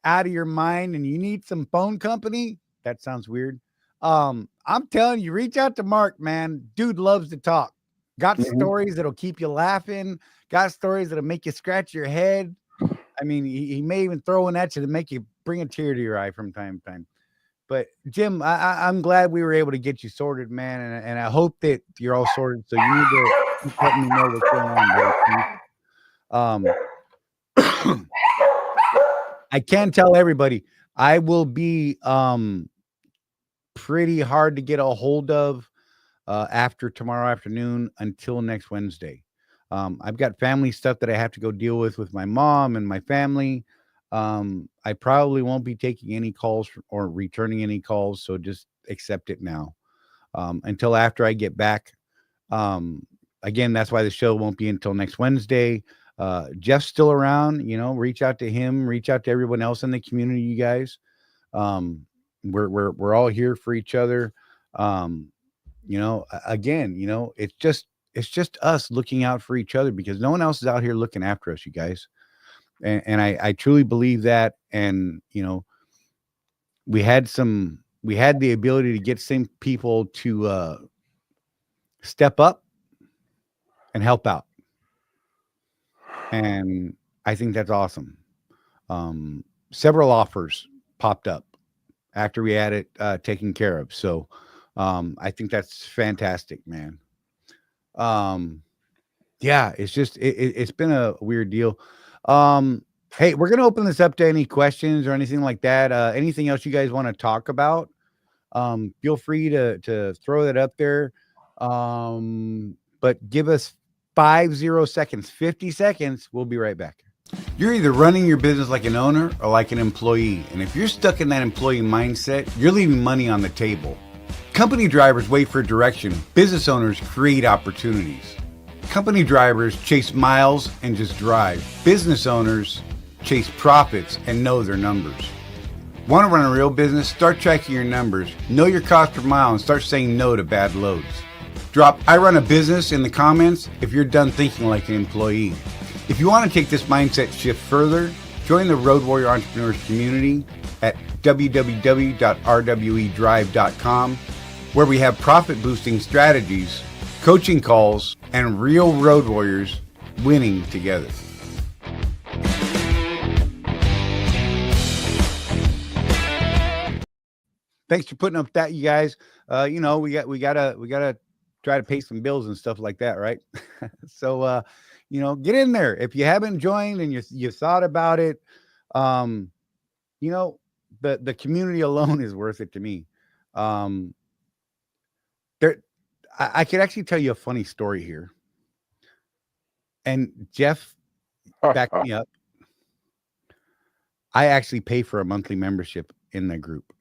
out of your mind and you need some phone company, that sounds weird. I'm telling you, reach out to Mark, man. Dude loves to talk. Got stories that'll keep you laughing. Got stories that'll make you scratch your head. I mean, he may even throw one at you to make you bring a tear to your eye from time to time. But Jim, I'm glad we were able to get you sorted, man. And I hope that you're all sorted. So you need to let me know what's going on. I can tell everybody I will be pretty hard to get a hold of after tomorrow afternoon until next Wednesday. I've got family stuff that I have to go deal with my mom and my family. I probably won't be taking any calls or returning any calls, so just accept it now until after I get back. Again, that's why the show won't be until next Wednesday. Jeff's still around, reach out to him, reach out to everyone else in the community, you guys. We're all here for each other. Again, it's just us looking out for each other because no one else is out here looking after us, you guys. And I truly believe that. And, we had the ability to get some people to step up and help out. And I think that's awesome. Several offers popped up after we had it taken care of. So I think that's fantastic, man. Yeah, it's just, it's been a weird deal. Hey, we're going to open this up to any questions or anything like that. Anything else you guys want to talk about? Feel free to throw that up there. But give us 50 seconds, 50 seconds. We'll be right back. You're either running your business like an owner or like an employee. And if you're stuck in that employee mindset, you're leaving money on the table. Company drivers wait for direction. Business owners create opportunities. Company drivers chase miles and just drive. Business owners chase profits and know their numbers. Want to run a real business? Start tracking your numbers. Know your cost per mile and start saying no to bad loads. Drop I run a business in the comments if you're done thinking like an employee. If you want to take this mindset shift further, join the Road Warrior Entrepreneurs community at www.rwedrive.com, where we have profit boosting strategies, coaching calls, and real road warriors winning together. Thanks for putting up that, you guys. We gotta try to pay some bills and stuff like that, right? So get in there. If you haven't joined and you thought about it, the community alone is worth it to me. Um, there, I could actually tell you a funny story here. And Jeff, back me up. I actually pay for a monthly membership in the group.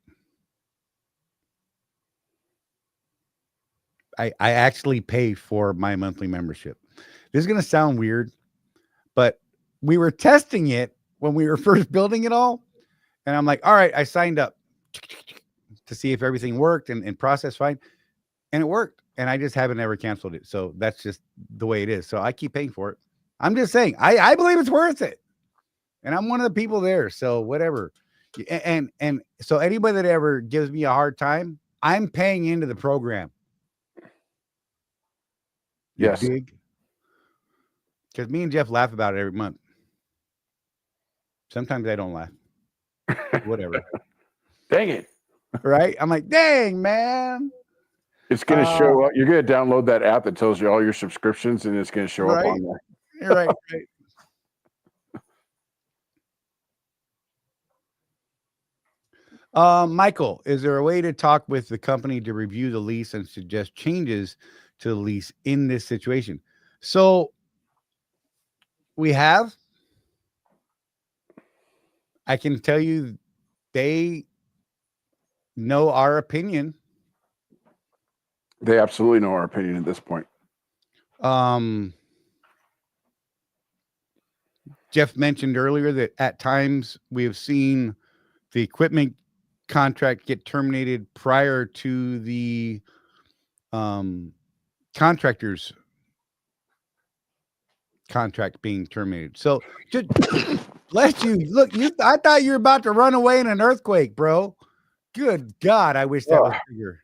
I actually pay for my monthly membership. This is going to sound weird, but we were testing it when we were first building it all. And I'm like, all right, I signed up to see if everything worked and processed fine. And it worked. And I just haven't ever canceled it. So that's just the way it is. So I keep paying for it. I'm just saying, I believe it's worth it. And I'm one of the people there. So whatever. And so anybody that ever gives me a hard time, I'm paying into the program. Yes. Because me and Jeff laugh about it every month. Sometimes I don't laugh. Whatever. Dang it. Right? I'm like, dang, man. It's going to show up. You're going to download that app that tells you all your subscriptions, and it's going to show up on there. You're right. Michael, is there a way to talk with the company to review the lease and suggest changes to the lease in this situation? So we have. I can tell you they know our opinion. They absolutely know our opinion at this point. Jeff mentioned earlier that at times we have seen the equipment contract get terminated prior to the contractor's contract being terminated. So just let you look. I thought you were about to run away in an earthquake, bro. Good God, I wish that was bigger.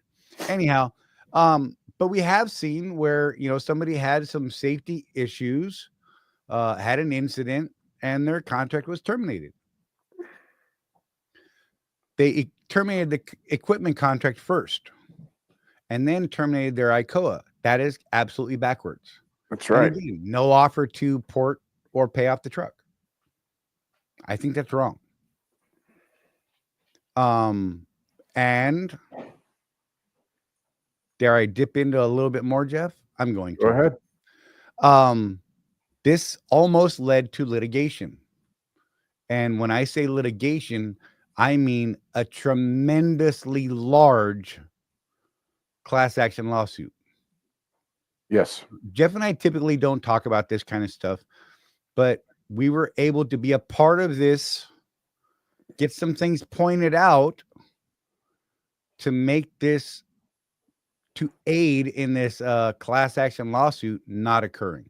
Anyhow, but we have seen where somebody had some safety issues, had an incident, and their contract was terminated. They terminated the equipment contract first and then terminated their ICOA. That is absolutely backwards. That's right. Again, no offer to port or pay off the truck. I think that's wrong. And dare I dip into a little bit more, Jeff? I'm going to. Go ahead. This almost led to litigation. And when I say litigation, I mean a tremendously large class action lawsuit. Yes. Jeff and I typically don't talk about this kind of stuff, but we were able to be a part of this, get some things pointed out to make this, to aid in this class action lawsuit not occurring.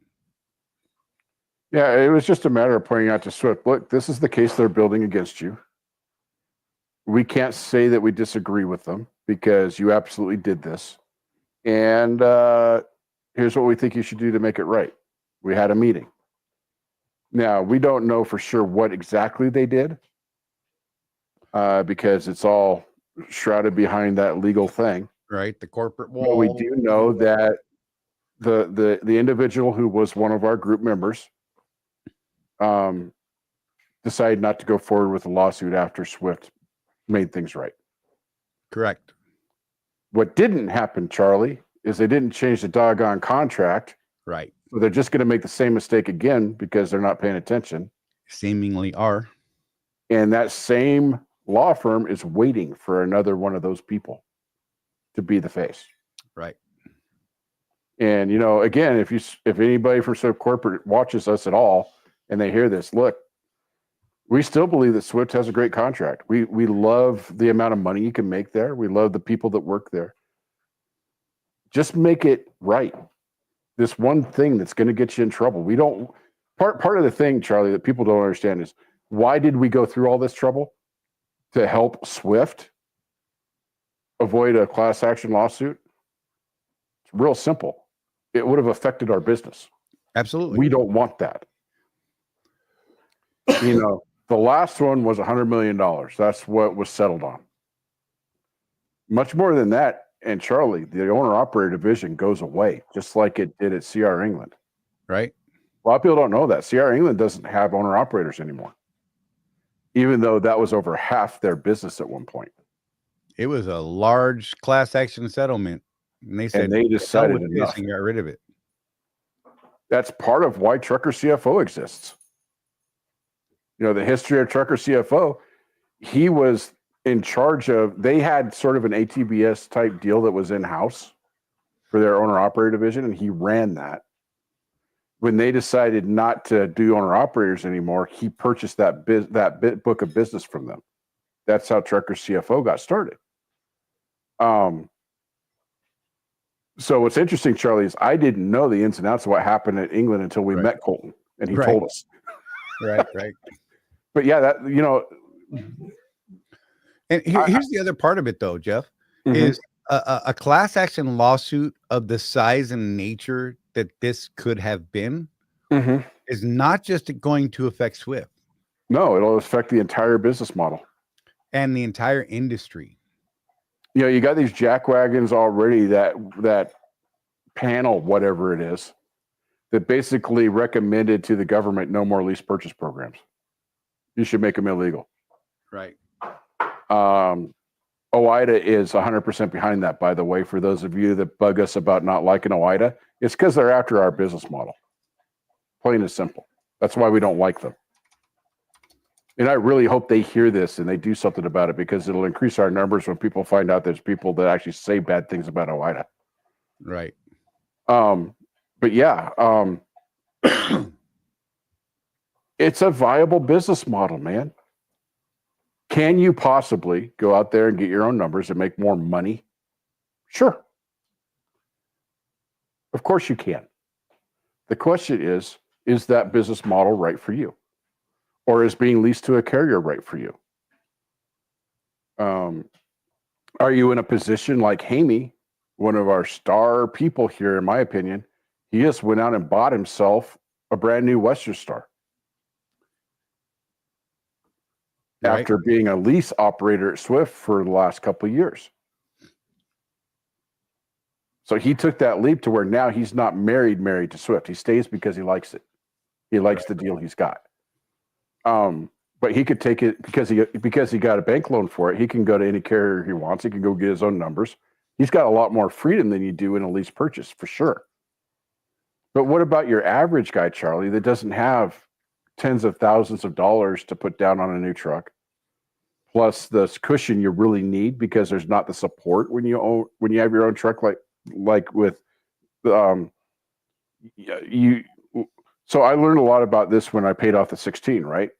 Yeah, it was just a matter of pointing out to Swift, look, this is the case they're building against you. We can't say that we disagree with them because you absolutely did this. And here's what we think you should do to make it right. We had a meeting. Now, we don't know for sure what exactly they did because it's all shrouded behind that legal thing. Right, the corporate wall. But we do know that the individual who was one of our group members decided not to go forward with the lawsuit after Swift made things right. Correct. What didn't happen, Charlie, is they didn't change the doggone contract. Right. So they're just going to make the same mistake again because they're not paying attention. Seemingly are. And that same law firm is waiting for another one of those people to be the face. Right. And, again, if anybody from Swift Corporate watches us at all and they hear this, look, we still believe that Swift has a great contract. We love the amount of money you can make there. We love the people that work there. Just make it right. This one thing that's going to get you in trouble. We don't part of the thing, Charlie, that people don't understand is why did we go through all this trouble? To help Swift avoid a class action lawsuit? It's real simple. It would have affected our business. Absolutely. We don't want that. The last one was $100 million. That's what was settled on. Much more than that, and Charlie, the owner-operator division goes away, just like it did at CR England. Right. A lot of people don't know that. CR England doesn't have owner-operators anymore, even though that was over half their business at one point. It was a large class action settlement, and they said, And they "The hell decided with this," enough. and got rid of it. That's part of why Trucker CFO exists. You know, the history of Trucker CFO, he was in charge of, they had sort of an ATBS type deal that was in-house for their owner operator division, and he ran that. When they decided not to do owner operators anymore, he purchased that book of business from them. That's how Trucker CFO got started. So what's interesting, Charlie, is I didn't know the ins and outs of what happened in England until we met Colton, and he told us. Right. But yeah, that, you know. And here's the other part of it, though, Jeff, is a class action lawsuit of the size and nature that this could have been is not just going to affect Swift. No, it'll affect the entire business model and the entire industry. You know, you got these jackwagons already that panel, whatever it is, that basically recommended to the government no more lease purchase programs. You should make them illegal. Right. OIDA is 100% behind that, by the way. For those of you that bug us about not liking OIDA, it's because they're after our business model. Plain and simple. That's why we don't like them. And I really hope they hear this and they do something about it, because it'll increase our numbers when people find out there's people that actually say bad things about OIDA. Right. But yeah, it's a viable business model, man. Can you possibly go out there and get your own numbers and make more money? Sure. Of course you can. The question is that business model right for you? Or is being leased to a carrier right for you? Are you in a position like Hamey, one of our star people here, in my opinion? He just went out and bought himself a brand new Western Star. Right. After being a lease operator at Swift for the last couple of years. So he took that leap to where now he's not married to Swift. He stays because he likes it. He likes the deal he's got. But he could take it because he got a bank loan for it. He can go to any carrier he wants. He can go get his own numbers. He's got a lot more freedom than you do in a lease purchase, for sure. But what about your average guy, Charlie, that doesn't have tens of thousands of dollars to put down on a new truck, plus the cushion you really need because there's not the support when you have your own truck, like with you. So I learned a lot about this when I paid off the 16, right?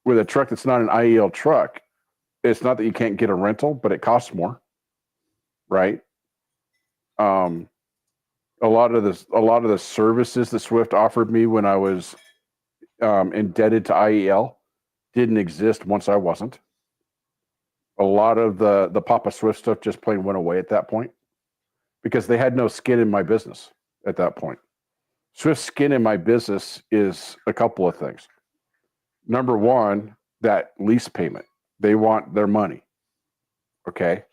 With a truck that's not an IEL truck, it's not that you can't get a rental, but it costs more, right? A lot of the services that Swift offered me when I was indebted to IEL didn't exist once I wasn't. A lot of the Papa Swift stuff just plain went away at that point because they had no skin in my business at that point. Swift's skin in my business is a couple of things. Number one, that lease payment. They want their money. Okay?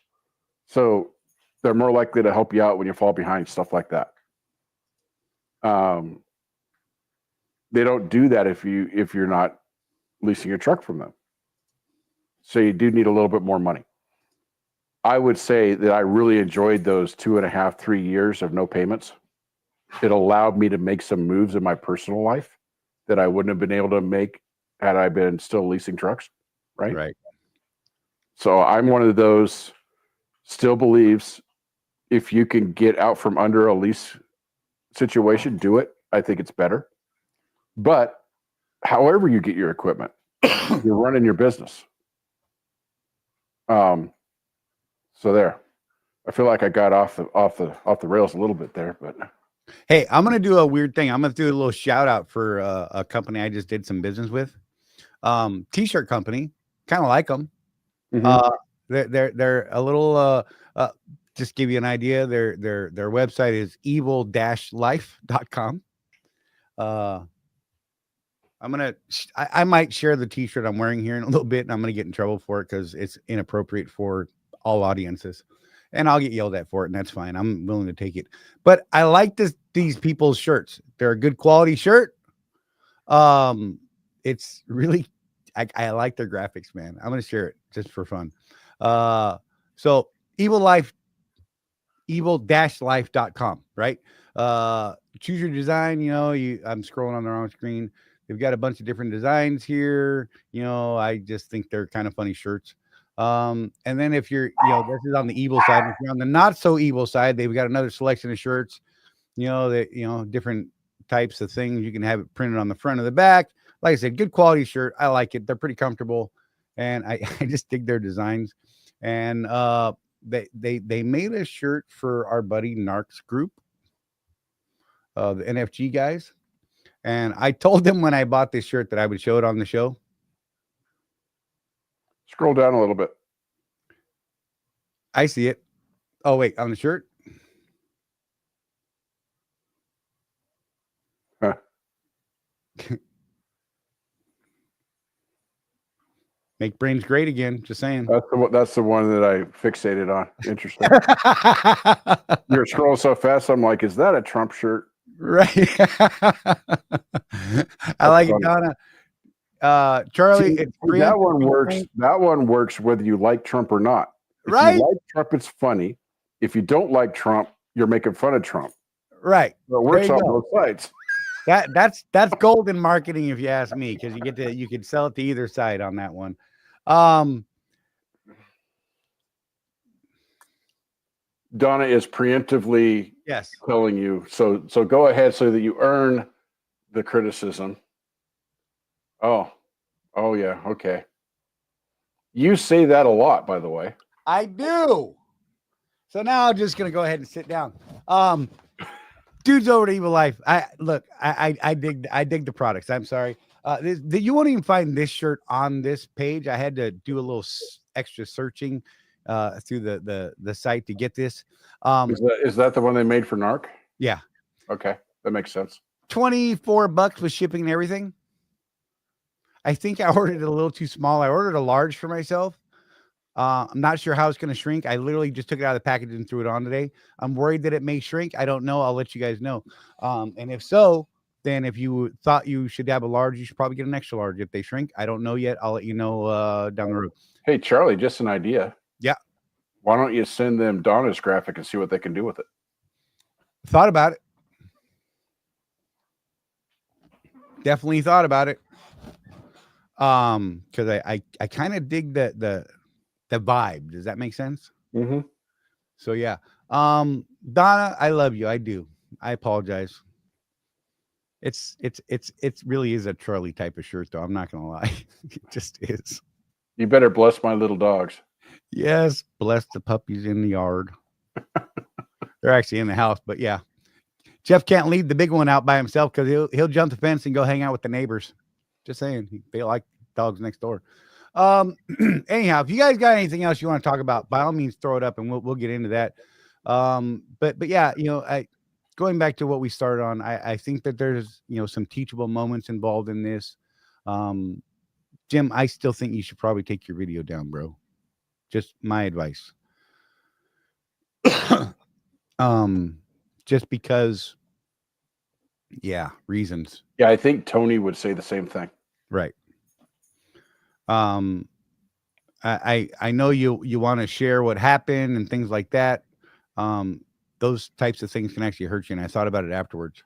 So they're more likely to help you out when you fall behind, stuff like that. They don't do that if you're not leasing your truck from them. So you do need a little bit more money. I would say that I really enjoyed those 2.5, 3 years of no payments. It allowed me to make some moves in my personal life that I wouldn't have been able to make had I been still leasing trucks, right? Right. So I'm one of those still believes if you can get out from under a lease situation, do it. I think it's better. But however you get your equipment, you're running your business. So there. I feel like I got off the rails a little bit there, but hey, I'm gonna do a weird thing. I'm gonna do a little shout out for a company I just did some business with. T-shirt company, kind of like them. They're a little just give you an idea. Their website is evil-life.com. I might share the T-shirt I'm wearing here in a little bit, and I'm gonna get in trouble for it because it's inappropriate for all audiences, and I'll get yelled at for it, and that's fine. I'm willing to take it. But I like these people's shirts. They're a good quality shirt. It's really I like their graphics, man. I'm gonna share it just for fun. So evil-life.com, right? Choose your design. I'm scrolling on the wrong screen. They've got a bunch of different designs here. I just think they're kind of funny shirts. And then if you're, this is on the evil side. If you're on the not so evil side, they've got another selection of shirts. Different types of things. You can have it printed on the front or the back. Like I said, good quality shirt. I like it. They're pretty comfortable, and I just dig their designs. And they made a shirt for our buddy Narc's group, the NFG guys. And I told them when I bought this shirt that I would show it on the show. Scroll down a little bit. I see it. Oh, wait, on the shirt? Huh. Make brains great again. Just saying. That's the one that I fixated on. Interesting. You're scrolling so fast. I'm like, is that a Trump shirt? Right. I like it, Donna. Charlie, See, that one works. That one works whether you like Trump or not. If right. you like Trump, it's funny. If you don't like Trump, you're making fun of Trump. Right. So it works on both sides. That's golden marketing, if you ask me, because you can sell it to either side on that one. Donna is preemptively telling you. So go ahead so that you earn the criticism. Oh yeah, okay. You say that a lot, by the way. I do. So now I'm just gonna go ahead and sit down. Dudes over to Evil Life. I dig the products. I'm sorry. You won't even find this shirt on this page. I had to do a little extra searching through the site to get this. Is that the one they made for Narc? Yeah. Okay, that makes sense. $24 with shipping and everything. I think I ordered it a little too small. I ordered a large for myself. I'm not sure how it's going to shrink. I literally just took it out of the package and threw it on today. I'm worried that it may shrink. I don't know. I'll let you guys know. And if so, then if you thought you should have a large, you should probably get an extra large if they shrink. I don't know yet. I'll let you know down the road. Hey, Charlie, just an idea. Yeah. Why don't you send them Donna's graphic and see what they can do with it? Thought about it. Definitely thought about it. Because I kind of dig the vibe. Does that make sense? Mm-hmm. So yeah. Donna, I love you. I do. I apologize. It really is a Charlie type of shirt, though. I'm not gonna lie. It just is. You better bless my little dogs. Yes, bless the puppies in the yard. They're actually in the house, but yeah. Jeff can't leave the big one out by himself because he'll jump the fence and go hang out with the neighbors. Just saying, they like dogs next door. Anyhow, if you guys got anything else you want to talk about, by all means, throw it up and we'll get into that. But yeah, going back to what we started on, I think that there's some teachable moments involved in this. Jim, I still think you should probably take your video down, bro. Just my advice. Just because, reasons. Yeah, I think Tony would say the same thing. Right. I know you want to share what happened and things like that. Those types of things can actually hurt you. And I thought about it afterwards.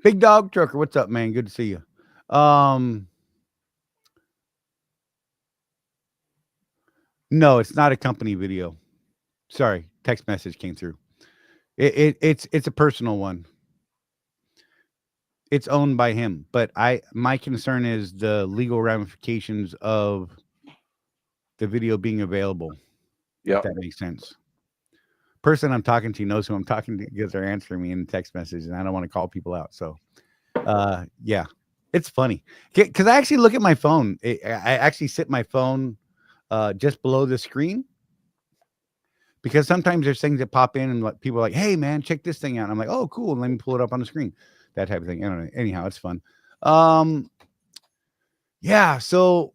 Big Dog Trucker, what's up, man? Good to see you. No, it's not a company video. Sorry, text message came through. It's a personal one. It's owned by him, but my concern is the legal ramifications of the video being available. Yeah, if that makes sense. Person I'm talking to knows who I'm talking to because they're answering me in text message, and I don't want to call people out. So, yeah, it's funny because I actually look at my phone. I actually sit my phone just below the screen because sometimes there's things that pop in and people are like, "Hey, man, check this thing out." And I'm like, "Oh, cool." And let me pull it up on the screen. That type of thing. I don't know. Anyhow, it's fun. Yeah. So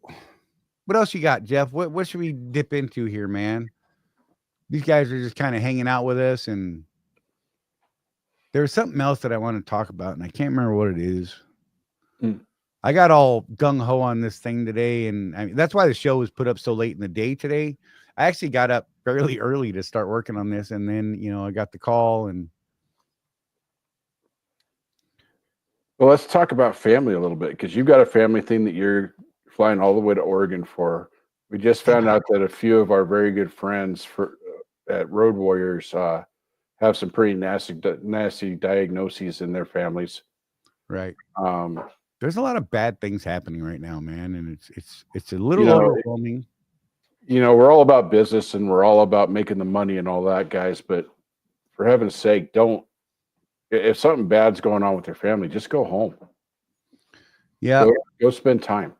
what else you got, Jeff? What should we dip into here, man? These guys are just kind of hanging out with us, and there's something else that I want to talk about, and I can't remember what it is. I got all gung ho on this thing today, and I mean, that's why the show was put up so late in the day today. I actually got up fairly early to start working on this, and then I got the call, and Well, let's talk about family a little bit because you've got a family thing that you're flying all the way to Oregon for. We just found out that a few of our very good friends at Road Warriors have some pretty nasty diagnoses in their families. right. Um, There's a lot of bad things happening right now, man, and it's a little you know, overwhelming. we're all about business and we're all about making the money and all that, guys. But for heaven's sake, don't. If something bad's going on with your family, just go home. Yeah. Go spend time.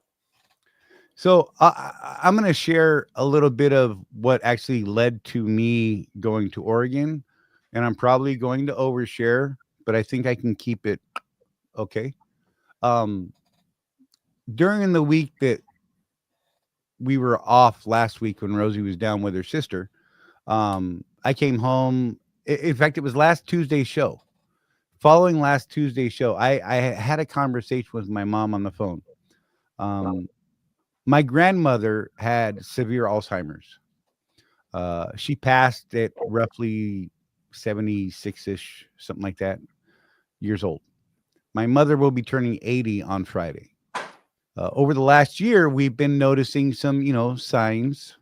So I'm going to share a little bit of what actually led to me going to Oregon, and I'm probably going to overshare, but I think I can keep it okay. During the week that we were off last week when Rosie was down with her sister, I came home. In fact, it was last Tuesday's show. Following last Tuesday's show, I had a conversation with my mom on the phone. My grandmother had severe Alzheimer's. She passed at roughly 76-ish, something like that, years old. My mother will be turning 80 on Friday. Over the last year, we've been noticing some, signs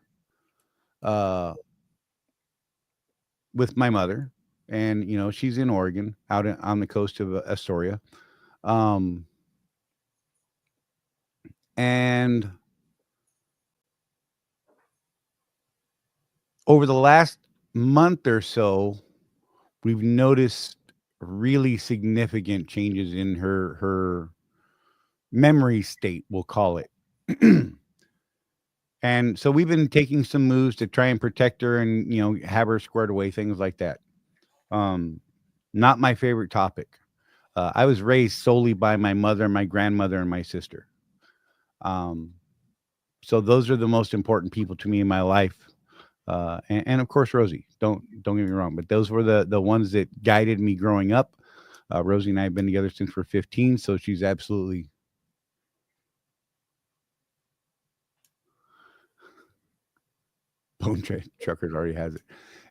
with my mother. And, she's in Oregon, on the coast of Astoria. And over the last month or so, we've noticed really significant changes in her memory state, we'll call it. And so we've been taking some moves to try and protect her and, have her squared away, things like that. Not my favorite topic. I was raised solely by my mother, my grandmother, and my sister. So those are the most important people to me in my life. And of course, Rosie, don't get me wrong, but those were the ones that guided me growing up. Rosie and I have been together since we're 15. So she's absolutely. Bone Truckers already has it.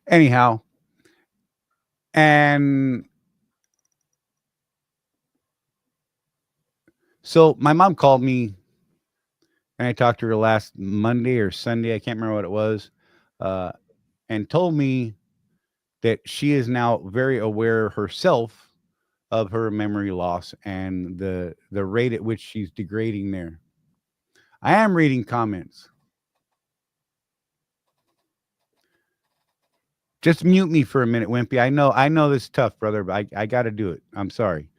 Anyhow. And so my mom called me and I talked to her last Monday or Sunday. I can't remember what it was. And told me that she is now very aware herself of her memory loss and the rate at which she's degrading there. I am reading comments. Just mute me for a minute, Wimpy. I know this is tough, brother, but I got to do it. I'm sorry.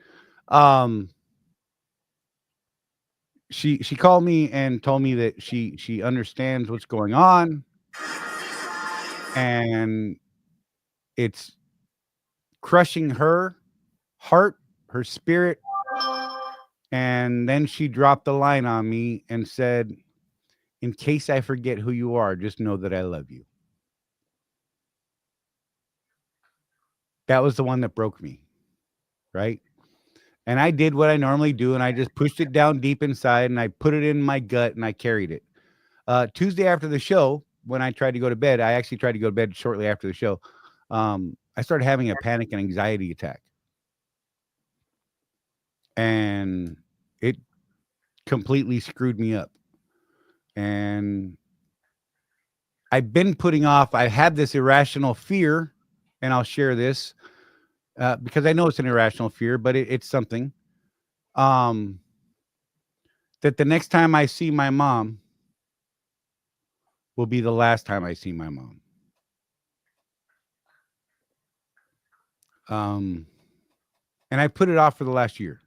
She called me and told me that she understands what's going on, and it's crushing her heart, her spirit. And then she dropped the line on me and said, "In case I forget who you are, just know that I love you." That was the one that broke me, right? And I did what I normally do, and I just pushed it down deep inside, and I put it in my gut, and I carried it. Tuesday after the show, when I tried to go to bed, I actually tried to go to bed shortly after the show. I started having a panic and anxiety attack. And it completely screwed me up. And I've been putting off, I had this irrational fear, and I'll share this because I know it's an irrational fear, but it's something that the next time I see my mom will be the last time I see my mom. And I put it off for the last year.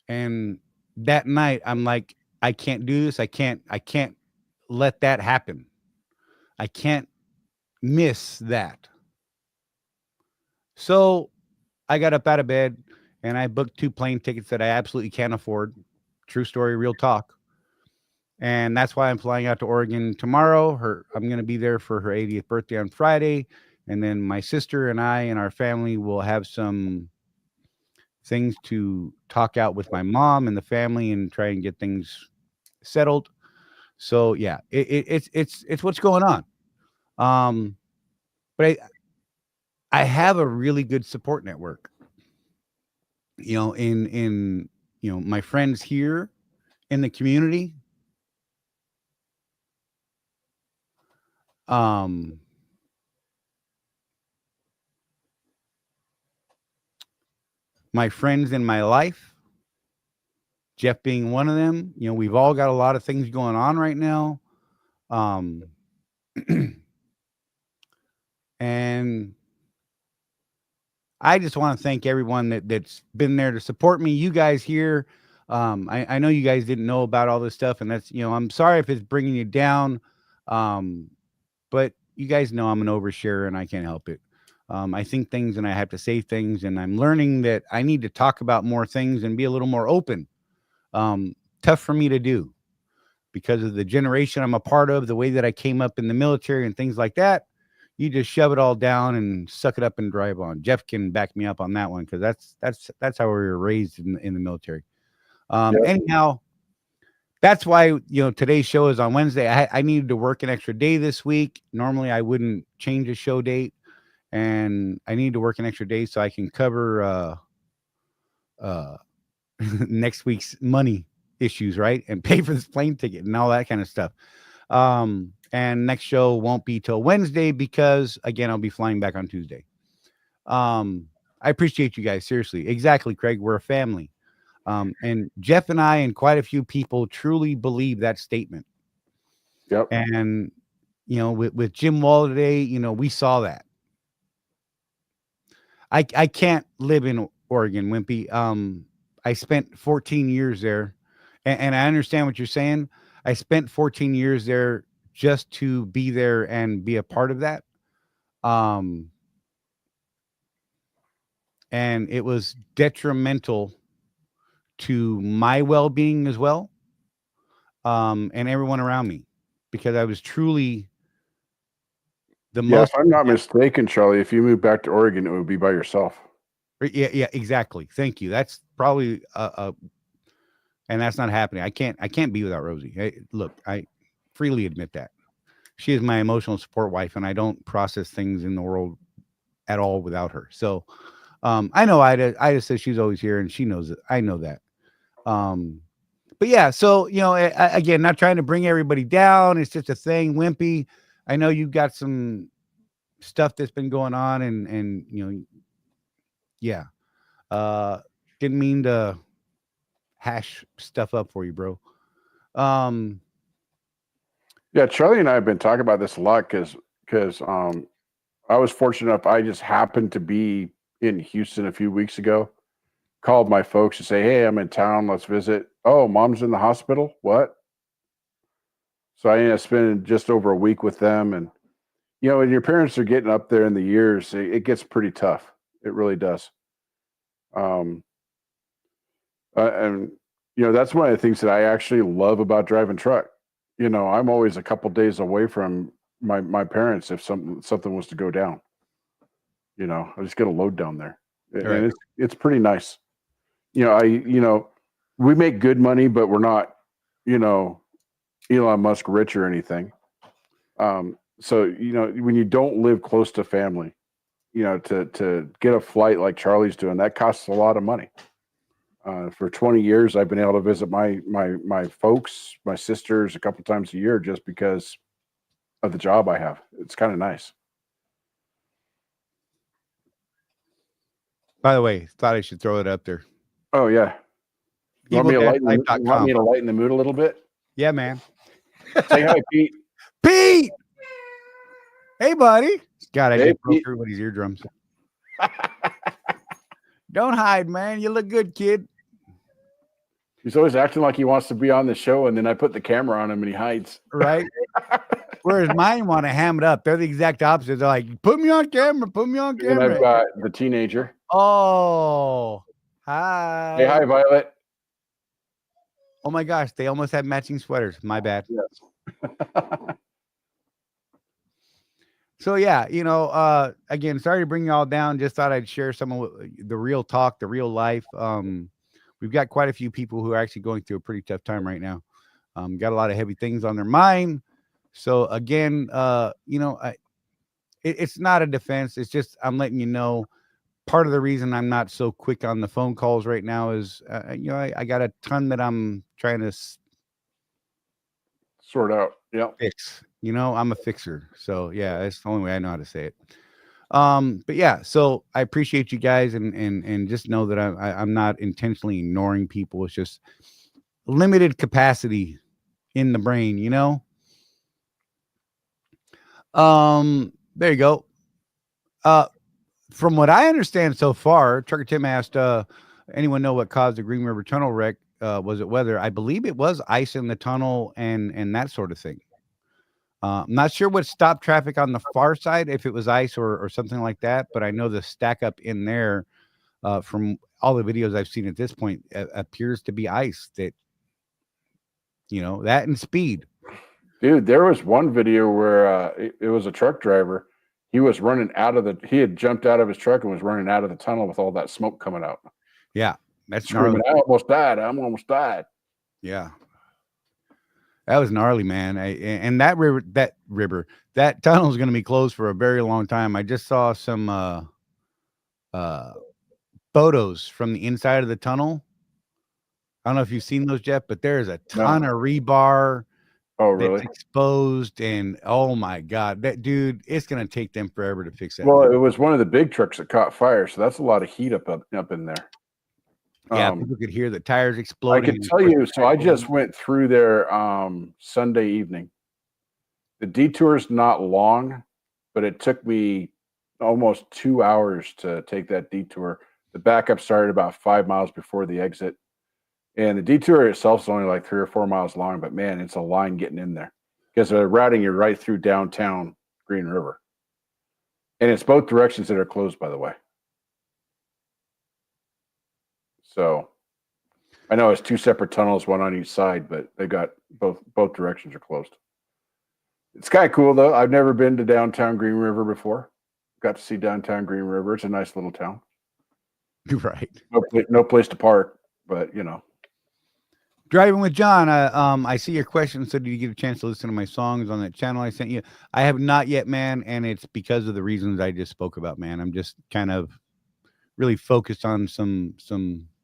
And that night I'm like, I can't do this. I can't let that happen. I can't miss that. So I got up out of bed and I booked 2 plane tickets that I absolutely can't afford. True story, real talk. And that's why I'm flying out to Oregon tomorrow. I'm going to be there for her 80th birthday on Friday. And then my sister and I and our family will have some things to talk out with my mom and the family and try and get things settled. So yeah, it's what's going on. But I have a really good support network. In my friends here in the community. My friends in my life, Jeff being one of them. We've all got a lot of things going on right now. And I just want to thank everyone that's been there to support me. You guys here, I know you guys didn't know about all this stuff, and that's, I'm sorry if it's bringing you down, but you guys know I'm an oversharer and I can't help it. I think things and I have to say things, and I'm learning that I need to talk about more things and be a little more open. Tough for me to do because of the generation I'm a part of, the way that I came up in the military and things like that. You just shove it all down and suck it up and drive on. Jeff can back me up on that one because that's how we were raised in the military. Anyhow, that's why today's show is on Wednesday. I needed to work an extra day this week. Normally I wouldn't change a show date, and I need to work an extra day so I can cover next week's money issues, right? And pay for this plane ticket and all that kind of stuff. And next show won't be till Wednesday because, again, I'll be flying back on Tuesday. I appreciate you guys. Seriously. Exactly, Craig. We're a family. And Jeff and I and quite a few people truly believe that statement. Yep. And, with Jim Wall today, we saw that. I can't live in Oregon, Wimpy. I spent 14 years there, and I understand what you're saying. I spent 14 years there just to be there and be a part of that. And it was detrimental to my well-being as well, and everyone around me, because I was truly the most. If I'm not mistaken, Charlie, if you move back to Oregon, it would be by yourself. Yeah, exactly. Thank you. That's probably and that's not happening. I can't be without Rosie. Look, I freely admit that she is my emotional support wife, and I don't process things in the world at all without her. So, I know Ida says she's always here, and she knows it. I know that. But yeah, so again, not trying to bring everybody down. It's just a thing, Wimpy. I know you've got some stuff that's been going on, and yeah. Didn't mean to hash stuff up for you, bro. Yeah, Charlie and I have been talking about this a lot because I was fortunate enough. I just happened to be in Houston a few weeks ago. Called my folks to say, "Hey, I'm in town. Let's visit." Oh, mom's in the hospital. What? So I ended up spending just over a week with them, and when your parents are getting up there in the years, it gets pretty tough. It really does. And that's one of the things that I actually love about driving truck. I'm always a couple days away from my parents if something was to go down. I just get a load down there, and it's pretty nice. We make good money, but we're not, Elon Musk rich or anything. So when you don't live close to family, to get a flight like Charlie's doing, that costs a lot of money. For 20 years, I've been able to visit my folks, my sisters, a couple times a year just because of the job I have. It's kind of nice. By the way, thought I should throw it up there. Oh yeah. You want me to lighten the mood a little bit? Yeah, man. Say hi, Pete. Pete! Hey, buddy. God, I just broke everybody's eardrums. Don't hide, man. You look good, kid. He's always acting like he wants to be on the show, and then I put the camera on him and he hides. Right? Whereas mine want to ham it up. They're the exact opposite. They're like, put me on camera. Put me on camera. And I've got the teenager. Oh, hi. Hey, hi, Violet. Oh, my gosh. They almost had matching sweaters. My bad. Yes. So yeah, again, sorry to bring you all down. Just thought I'd share some of the real talk, the real life. We've got quite a few people who are actually going through a pretty tough time right now. Got a lot of heavy things on their mind. So again, it's not a defense. It's just I'm letting you know. Part of the reason I'm not so quick on the phone calls right now is, I got a ton that I'm trying to Sort out. Yeah. fix. I'm a fixer. So yeah, that's the only way I know how to say it. But yeah, so I appreciate you guys, and just know that I'm not intentionally ignoring people. It's just limited capacity in the brain. There you go. From what I understand so far, Trucker Tim asked, anyone know what caused the Green River Tunnel wreck? Was it weather? I believe it was ice in the tunnel and that sort of thing. I'm not sure what stopped traffic on the far side, if it was ice or something like that, but I know the stack up in there, from all the videos I've seen at this point, appears to be ice. That that and speed. Dude, there was one video where it was a truck driver. He was running he had jumped out of his truck and was running out of the tunnel with all that smoke coming out. Yeah, that's Screaming, gnarly. I almost died. I almost died. Yeah. That was gnarly, man. And that tunnel is going to be closed for a very long time. I just saw some photos from the inside of the tunnel. I don't know if you've seen those, Jeff, but there's a ton of rebar. Oh, really? That's exposed, and oh my God, that dude, it's going to take them forever to fix that. Well, thing. it was one of the big trucks that caught fire, so that's a lot of heat up in there. Yeah, people could hear the tires exploding. I can tell you, so I just went through there Sunday evening. The detour's not long, but it took me almost 2 hours to take that detour. The backup started about 5 miles before the exit. And the detour itself is only like 3 or 4 miles long, but man, it's a line getting in there because they're routing you right through downtown Green River. And it's both directions that are closed, by the way. So I know it's 2 separate tunnels, one on each side, but they got both directions are closed. It's kind of cool though. I've never been to downtown Green River before. Got to see downtown Green River. It's a nice little town. Right. No place to park, but Driving with John. I see your question. So did you get a chance to listen to my songs on that channel I sent you? I have not yet, man. And it's because of the reasons I just spoke about, man. I'm just kind of really focused on some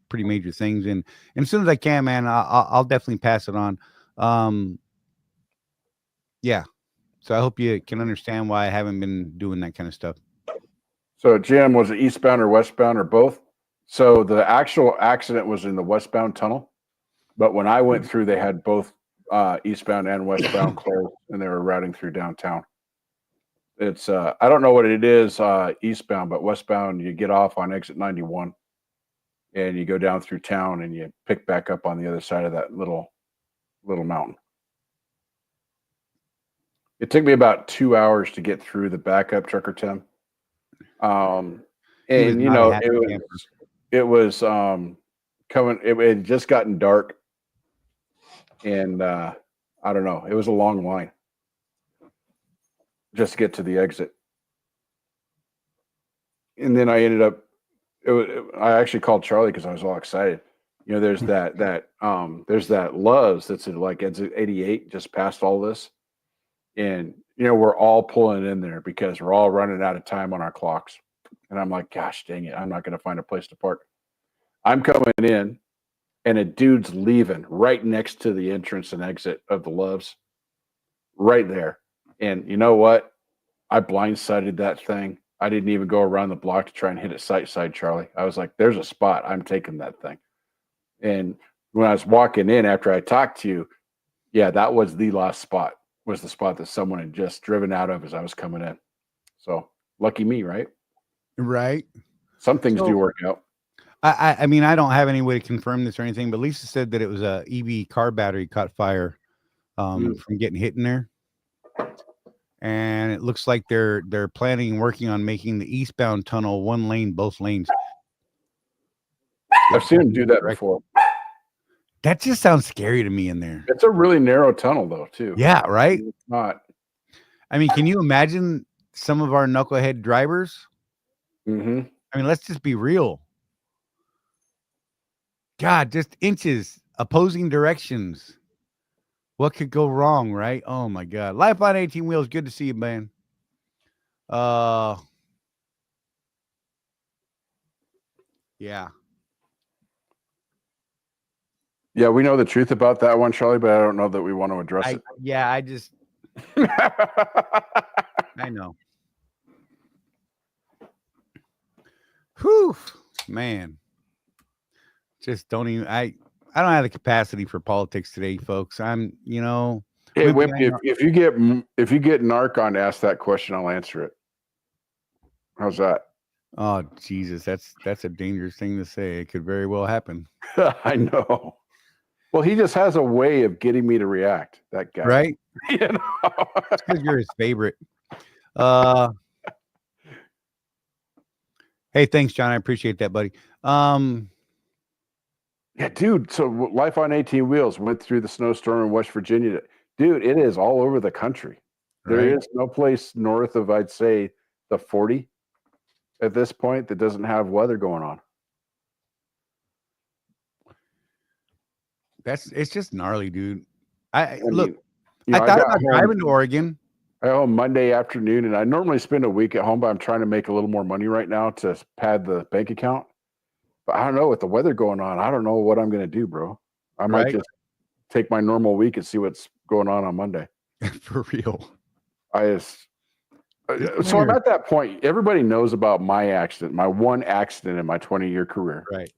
pretty major things. And as soon as I can, man, I'll definitely pass it on. Yeah. So I hope you can understand why I haven't been doing that kind of stuff. So Jim, was it eastbound or westbound or both? So the actual accident was in the westbound tunnel. But when I went through, they had both eastbound and westbound closed, and they were routing through downtown. It's I don't know what it is eastbound, but westbound, you get off on exit 91, and you go down through town, and you pick back up on the other side of that little mountain. It took me about 2 hours to get through the backup, Trucker Tim. And it was coming. It had just gotten dark. And I don't know. It was a long line just to get to the exit. And then I ended up. I actually called Charley because I was all excited. There's there's that Love's that's at like exit 88, just past all this, and we're all pulling in there because we're all running out of time on our clocks. And I'm like, gosh, dang it, I'm not going to find a place to park. I'm coming in. And a dude's leaving right next to the entrance and exit of the Loves, right there. And you know what? I blindsided that thing. I didn't even go around the block to try and hit it side, Charley. I was like, there's a spot. I'm taking that thing. And when I was walking in after I talked to you, yeah, that was the last spot, was the spot that someone had just driven out of as I was coming in. So lucky me, right? Right. Some things do work out. I mean, I don't have any way to confirm this or anything, but Lisa said that it was a EV car battery caught fire from getting hit in there. And it looks like they're planning and working on making the eastbound tunnel 1 lane, both lanes. I've seen them do that before. That just sounds scary to me in there. It's a really narrow tunnel though, too. Yeah, right? It's not. I mean, can you imagine some of our knucklehead drivers. Mm-hmm. I mean, let's just be real. God, just inches, opposing directions. What could go wrong, right? Oh my God. Life on 18 wheels. Good to see you, man. Yeah. Yeah, we know the truth about that one, Charlie, but I don't know that we want to address it. I just I know. Whew, man. Just don't even I don't have the capacity for politics today, folks. I'm, Hey, Wimpy, if you get narc on to ask that question, I'll answer it. How's that? Oh, Jesus, that's a dangerous thing to say. It could very well happen. I know. Well, he just has a way of getting me to react, that guy. Right? It's because you're his favorite. Hey, thanks, John. I appreciate that, buddy. Yeah, dude. So Life on 18 Wheels went through the snowstorm in West Virginia. Dude, it is all over the country. There is no place north of, I'd say, the 40 at this point that doesn't have weather going on. It's just gnarly, dude. I thought about driving to Oregon. I home Monday afternoon, and I normally spend a week at home, but I'm trying to make a little more money right now to pad the bank account. But I don't know, with the weather going on, I don't know what I'm going to do, bro. I might just take my normal week and see what's going on Monday. For real. So I'm at that point. Everybody knows about my accident, my one accident in my 20-year career. Right.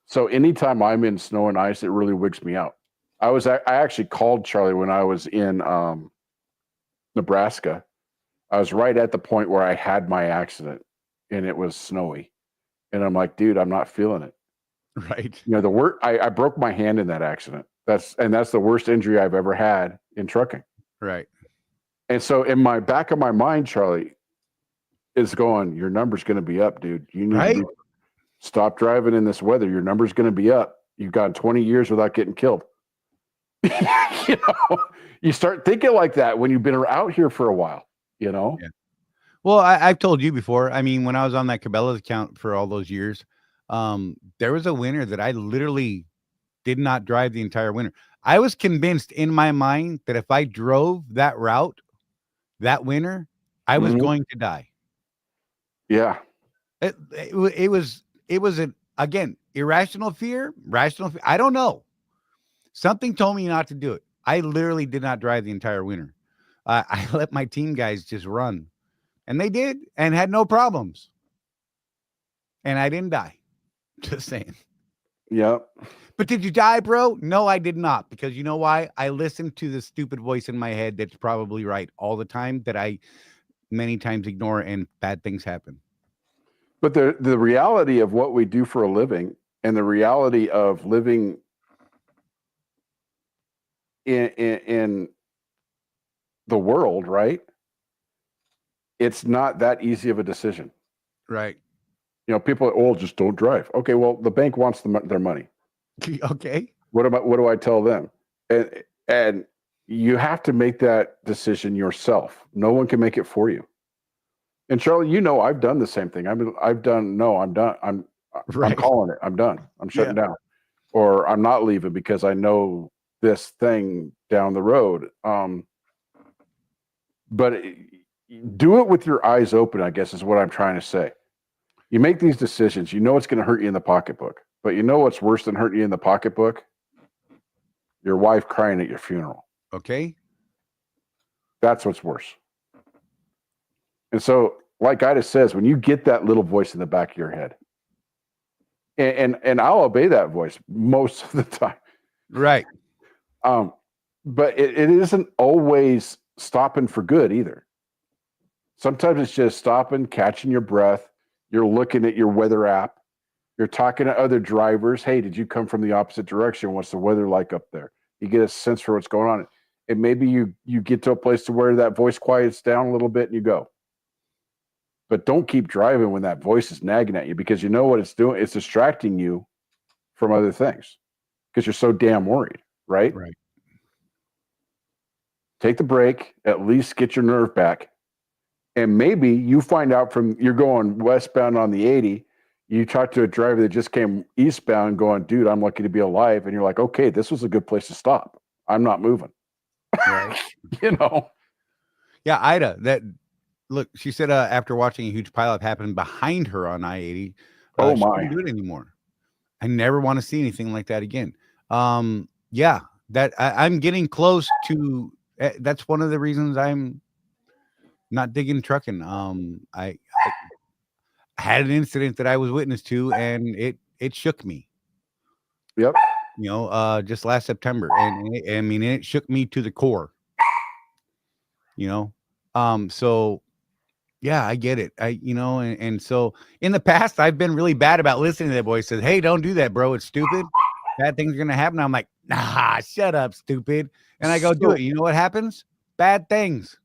So anytime I'm in snow and ice, it really wigs me out. I actually called Charlie when I was in Nebraska. I was right at the point where I had my accident, and it was snowy. And I'm like, dude, I'm not feeling it. Right. I broke my hand in that accident. That's the worst injury I've ever had in trucking. Right. And so in my back of my mind, Charlie is going, your number's going to be up, dude. You need to stop driving in this weather. Your number's going to be up. You've gone 20 years without getting killed. You start thinking like that when you've been out here for a while, Yeah. Well, I've told you before. I mean, when I was on that Cabela's account for all those years, there was a winter that I literally did not drive the entire winter. I was convinced in my mind that if I drove that route that winter, I was going to die. Yeah. It was an, again, irrational fear, rational fear. I don't know. Something told me not to do it. I literally did not drive the entire winter. I let my team guys just run, and they did, and had no problems. And I didn't die. Just saying. Yep. But did you die, bro? No, I did not. Because you know why? I listened to the stupid voice in my head that's probably right all the time that I many times ignore, and bad things happen. But the reality of what we do for a living, and the reality of living in the world, right? It's not that easy of a decision. Right. People just don't drive. Okay, well, the bank wants their money. Okay. What do I tell them? And you have to make that decision yourself. No one can make it for you. And Charlie, I've done the same thing. I'm done. I'm calling it. I'm done. I'm shutting down, or I'm not leaving because I know this thing down the road. But do it with your eyes open, I guess, is what I'm trying to say. You make these decisions, it's going to hurt you in the pocketbook. But you know what's worse than hurting you in the pocketbook? Your wife crying at your funeral. Okay. That's what's worse. And so, like Ida says, when you get that little voice in the back of your head, and I'll obey that voice most of the time. Right. But it isn't always stopping for good either. Sometimes it's just stopping, catching your breath. You're looking at your weather app. You're talking to other drivers. Hey, did you come from the opposite direction? What's the weather like up there? You get a sense for what's going on. And maybe you get to a place to where that voice quiets down a little bit and you go. But don't keep driving when that voice is nagging at you, because you know what it's doing? It's distracting you from other things because you're so damn worried, right? Right. Take the break, at least get your nerve back, And maybe you find out you're going westbound on the 80, you talk to a driver that just came eastbound going, dude, I'm lucky to be alive. And you're like, okay, this was a good place to stop. I'm not moving. Right. You know? Yeah, Ida, look, she said after watching a huge pileup happen behind her on I-80, Oh she my. couldn't do it anymore. I never want to see anything like that again. Yeah, I'm getting close to. That's one of the reasons I'm not digging trucking. I had an incident that I was witness to, and it shook me. Yep. Just last September, and I mean, it shook me to the core. So yeah, I get it. And so in the past, I've been really bad about listening to that voice. Says, "Hey, don't do that, bro. It's stupid. Bad things are gonna happen." I'm like, "Nah, shut up, stupid." And I go, "Do it." You know what happens? Bad things.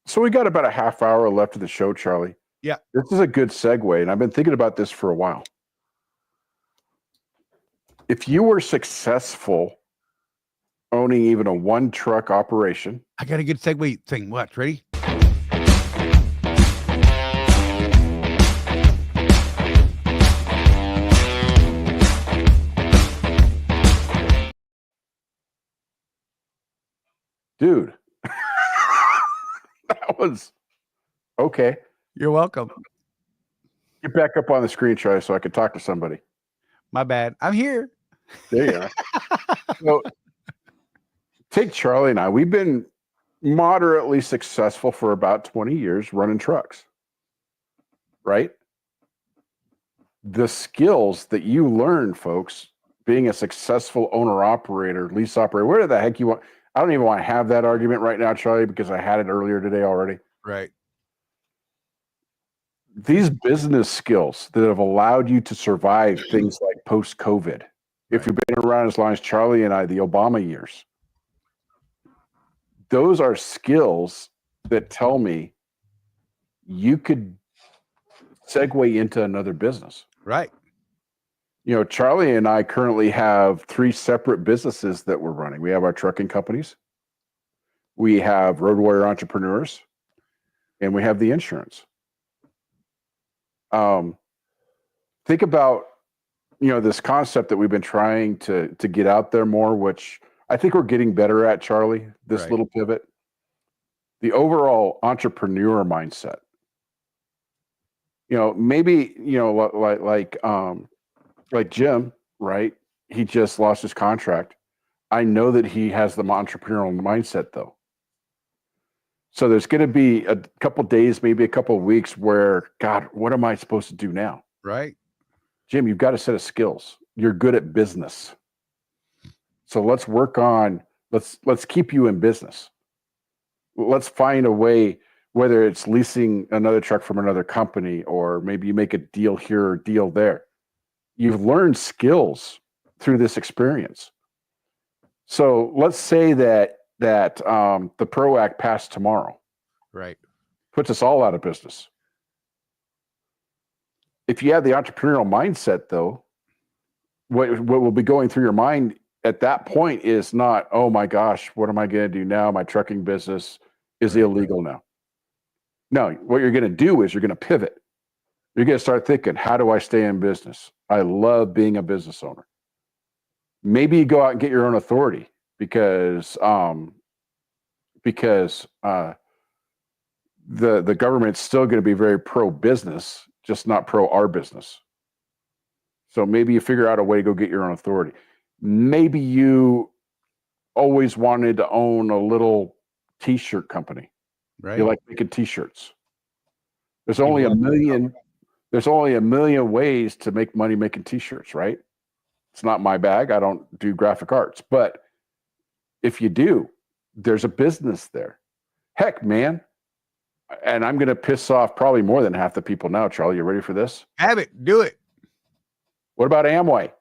So we got about a half hour left of the show, Charlie. Yeah. This is a good segue, and I've been thinking about this for a while. If you were successful owning even a one truck operation, I got a good segue thing. What? Ready? dude, that was okay. You're welcome. Get back up on the screen, Charlie, so I could talk to somebody. My bad. I'm here. There you are. So, take Charlie and I. We've been moderately successful for about 20 years running trucks, right? The skills that you learn, folks, being a successful owner-operator, lease operator, where the heck you want. I don't even want to have that argument right now, Charlie, because I had it earlier today already. Right. These business skills that have allowed you to survive things like post-COVID, if you've been around as long as Charlie and I, the Obama years, those are skills that tell me you could segue into another business. Right. Charlie and I currently have 3 separate businesses that we're running. We have our trucking companies, we have Road Warrior Entrepreneurs, and we have the insurance. Think about, this concept that we've been trying to get out there more, which I think we're getting better at, Charlie, this Right. little pivot. The overall entrepreneur mindset. Maybe, like Jim, right? He just lost his contract. I know that he has the entrepreneurial mindset, though. So there's going to be a couple days, maybe a couple of weeks where, God, what am I supposed to do now? Right. Jim, you've got a set of skills. You're good at business. So let's work on, let's keep you in business. Let's find a way, whether it's leasing another truck from another company, or maybe you make a deal here or deal there. You've learned skills through this experience. So let's say that the PRO Act passed tomorrow. Right. Puts us all out of business. If you have the entrepreneurial mindset, though, what will be going through your mind at that point is not, oh my gosh, what am I going to do now? My trucking business is illegal now. No, what you're going to do is you're going to pivot. You're going to start thinking, how do I stay in business? I love being a business owner. Maybe you go out and get your own authority because the government's still going to be very pro-business, just not pro our business. So maybe you figure out a way to go get your own authority. Maybe you always wanted to own a little t-shirt company. Right. You like making t-shirts. There's only a million ways to make money making t-shirts, right? It's not my bag. I don't do graphic arts. But if you do, there's a business there. Heck, man. And I'm going to piss off probably more than half the people now, Charlie. You ready for this? Have it. Do it. What about Amway?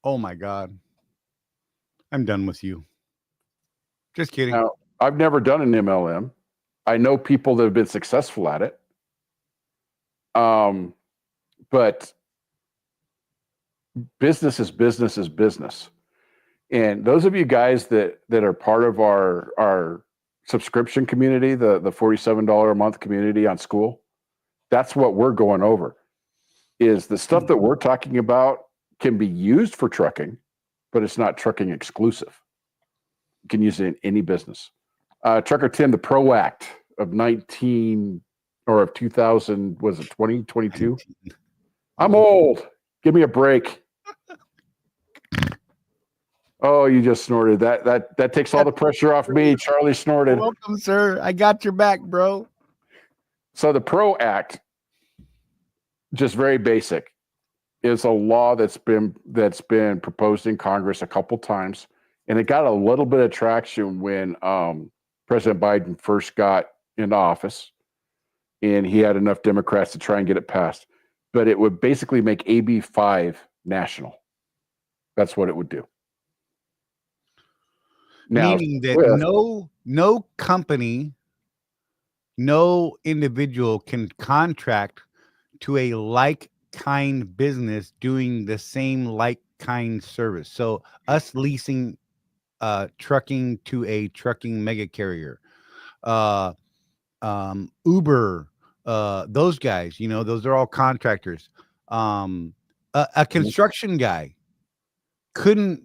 Oh my God. I'm done with you. Just kidding. Now, I've never done an MLM. I know people that have been successful at it. But business is business. And those of you guys that are part of our subscription community, the $47 a month community on school, that's what we're going over. Is the stuff that we're talking about can be used for trucking, but it's not trucking exclusive. You can use it in any business. Trucker Tim, the PRO Act of 2000, was it 2022? I'm old. Give me a break. Oh, you just snorted. That takes all the pressure off me. Charlie snorted. Welcome, sir. I got your back, bro. So the PRO Act, just very basic, is a law that's been proposed in Congress a couple times, and it got a little bit of traction when President Biden first got into office, and he had enough Democrats to try and get it passed. But it would basically make AB 5 national. That's what it would do. Now, meaning that no company, no individual can contract to a like-kind business doing the same like-kind service. So us leasing trucking to a trucking mega carrier, Uber, those guys, those are all contractors. A construction guy couldn't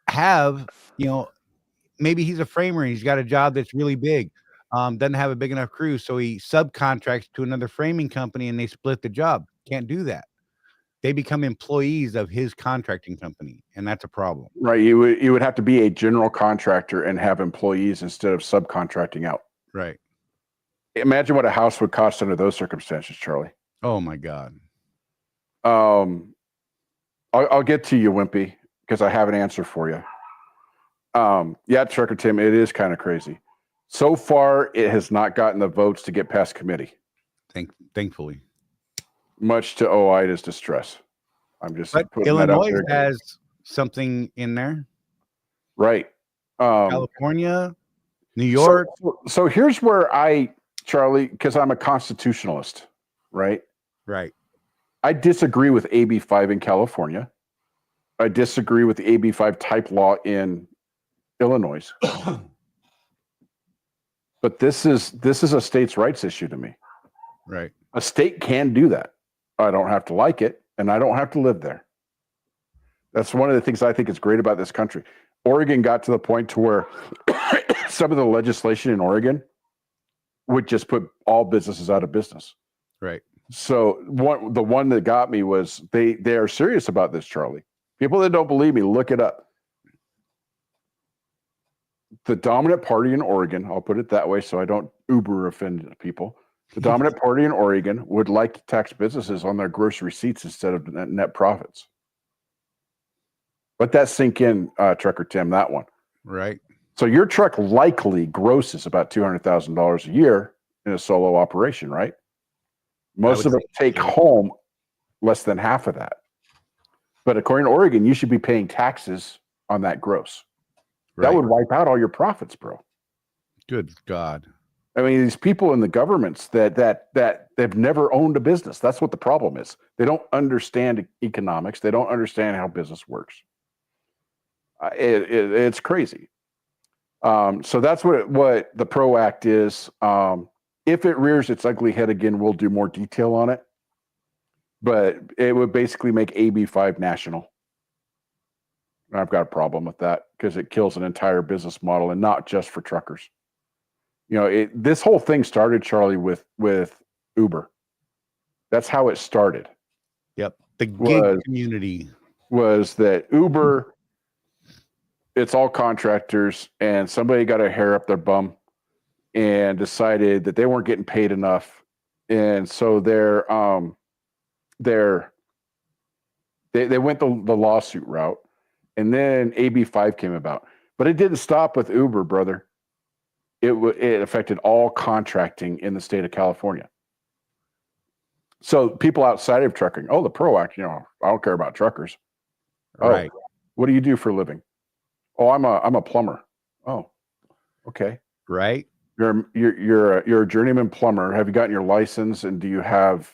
have, maybe he's a framer and he's got a job that's really big, doesn't have a big enough crew, so he subcontracts to another framing company and they split the job. Can't do that. They become employees of his contracting company, and that's a problem. Right. You would have to be a general contractor and have employees instead of subcontracting out. Right. Imagine what a house would cost under those circumstances, Charlie. Oh my God. I'll get to you, Wimpy, because I have an answer for you. Yeah, Trucker Tim, it is kind of crazy. So far, it has not gotten the votes to get past committee. Thankfully. Much to OIDA's distress. I'm just but putting Illinois that out there. Has something in there. Right. California, New York. So here's where Charlie, because I'm a constitutionalist, right? Right. I disagree with AB 5 in California. I disagree with the AB 5 type law in Illinois. But this is a states' rights issue to me. Right. A state can do that. I don't have to like it, and I don't have to live there. That's one of the things I think is great about this country. Oregon got to the point to where some of the legislation in Oregon would just put all businesses out of business. Right. So the one that got me was they are serious about this, Charlie. People that don't believe me, look it up. The dominant party in Oregon, I'll put it that way so I don't uber offend people. The dominant party in Oregon would like to tax businesses on their gross receipts instead of net profits. Let that sink in, Trucker Tim, that one. Right. So your truck likely grosses about $200,000 a year in a solo operation, right? Most of them take home less than half of that. But according to Oregon, you should be paying taxes on that gross. Right. That would wipe out all your profits, bro. Good God. I mean, these people in the governments that they've never owned a business. That's what the problem is. They don't understand economics. They don't understand how business works. It's crazy. So that's what the PRO Act is. If it rears its ugly head again, we'll do more detail on it. But it would basically make AB 5 national. I've got a problem with that because it kills an entire business model, and not just for truckers. This whole thing started, Charlie, with Uber. That's how it started. Yep. The gig community was that Uber, it's all contractors, and somebody got a hair up their bum and decided that they weren't getting paid enough. And so they went the lawsuit route, and then AB 5 came about. But it didn't stop with Uber, brother. It affected all contracting in the state of California. So people outside of trucking, the PRO Act, I don't care about truckers. Right. What do you do for a living? Oh, I'm a plumber. Oh, okay. Right. You're a journeyman plumber. Have you gotten your license? And do you have?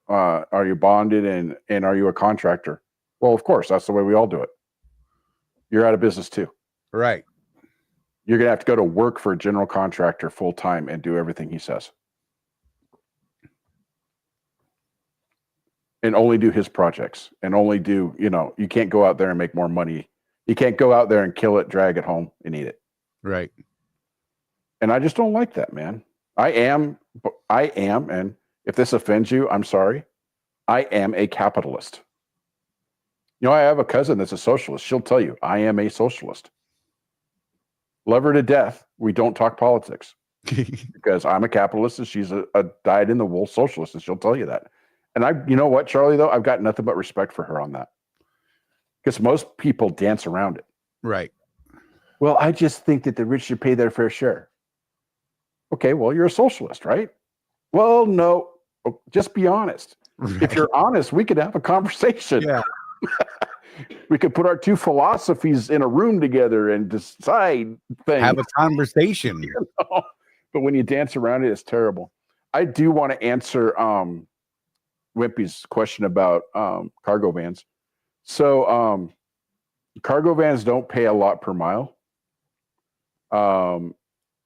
Are you bonded? And are you a contractor? Well, of course. That's the way we all do it. You're out of business too. Right. You're going to have to go to work for a general contractor full time and do everything he says. And only do his projects and only do, you can't go out there and make more money. You can't go out there and kill it, drag it home and eat it. Right. And I just don't like that, man. I am, and if this offends you, I'm sorry. I am a capitalist. I have a cousin that's a socialist. She'll tell you, I am a socialist. Love her to death. We don't talk politics because I'm a capitalist and she's a dyed-in-the-wool socialist, and she'll tell you that. And you know what, Charlie, though? I've got nothing but respect for her on that because most people dance around it. Right. Well, I just think that the rich should pay their fair share. Okay, well, you're a socialist, right? Well, no, just be honest. Right. If you're honest, we could have a conversation. Yeah. We could put our two philosophies in a room together and decide things. Have a conversation. But when you dance around it, it's terrible. I do want to answer Wimpy's question about cargo vans. So cargo vans don't pay a lot per mile.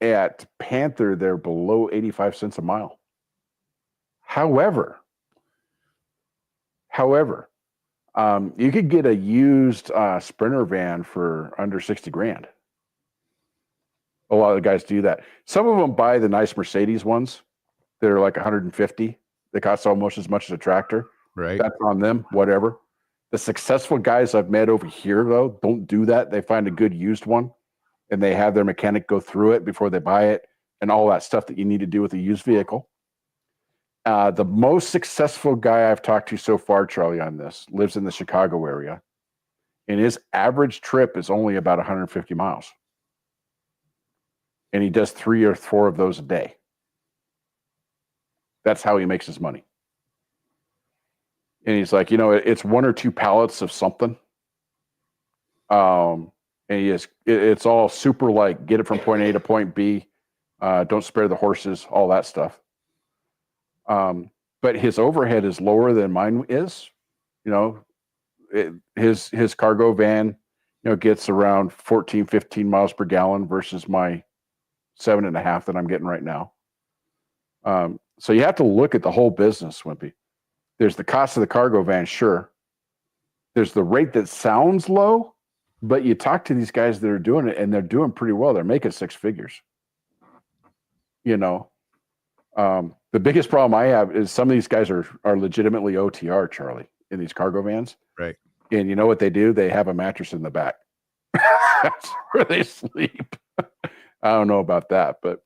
At Panther, they're below 85 cents a mile. However, you could get a used Sprinter van for under 60 grand. A lot of the guys do that. Some of them buy the nice Mercedes ones. They're like 150. They cost almost as much as a tractor. Right. That's on them, whatever. The successful guys I've met over here, though, don't do that. They find a good used one, and they have their mechanic go through it before they buy it and all that stuff that you need to do with a used vehicle. The most successful guy I've talked to so far, Charlie, on this, lives in the Chicago area, and his average trip is only about 150 miles. And he does 3 or 4 of those a day. That's how he makes his money. And he's like, it's 1 or 2 pallets of something. And it's all super like, get it from point A to point B. Don't spare the horses, all that stuff. But his overhead is lower than mine is. His cargo van, gets around 14, 15 miles per gallon versus my 7.5 that I'm getting right now. So you have to look at the whole business, Wimpy. There's the cost of the cargo van, sure. There's the rate that sounds low, but you talk to these guys that are doing it, and they're doing pretty well. They're making 6 figures. The biggest problem I have is some of these guys are legitimately OTR, Charlie, in these cargo vans. Right. And you know what they do? They have a mattress in the back. That's where they sleep. I don't know about that, but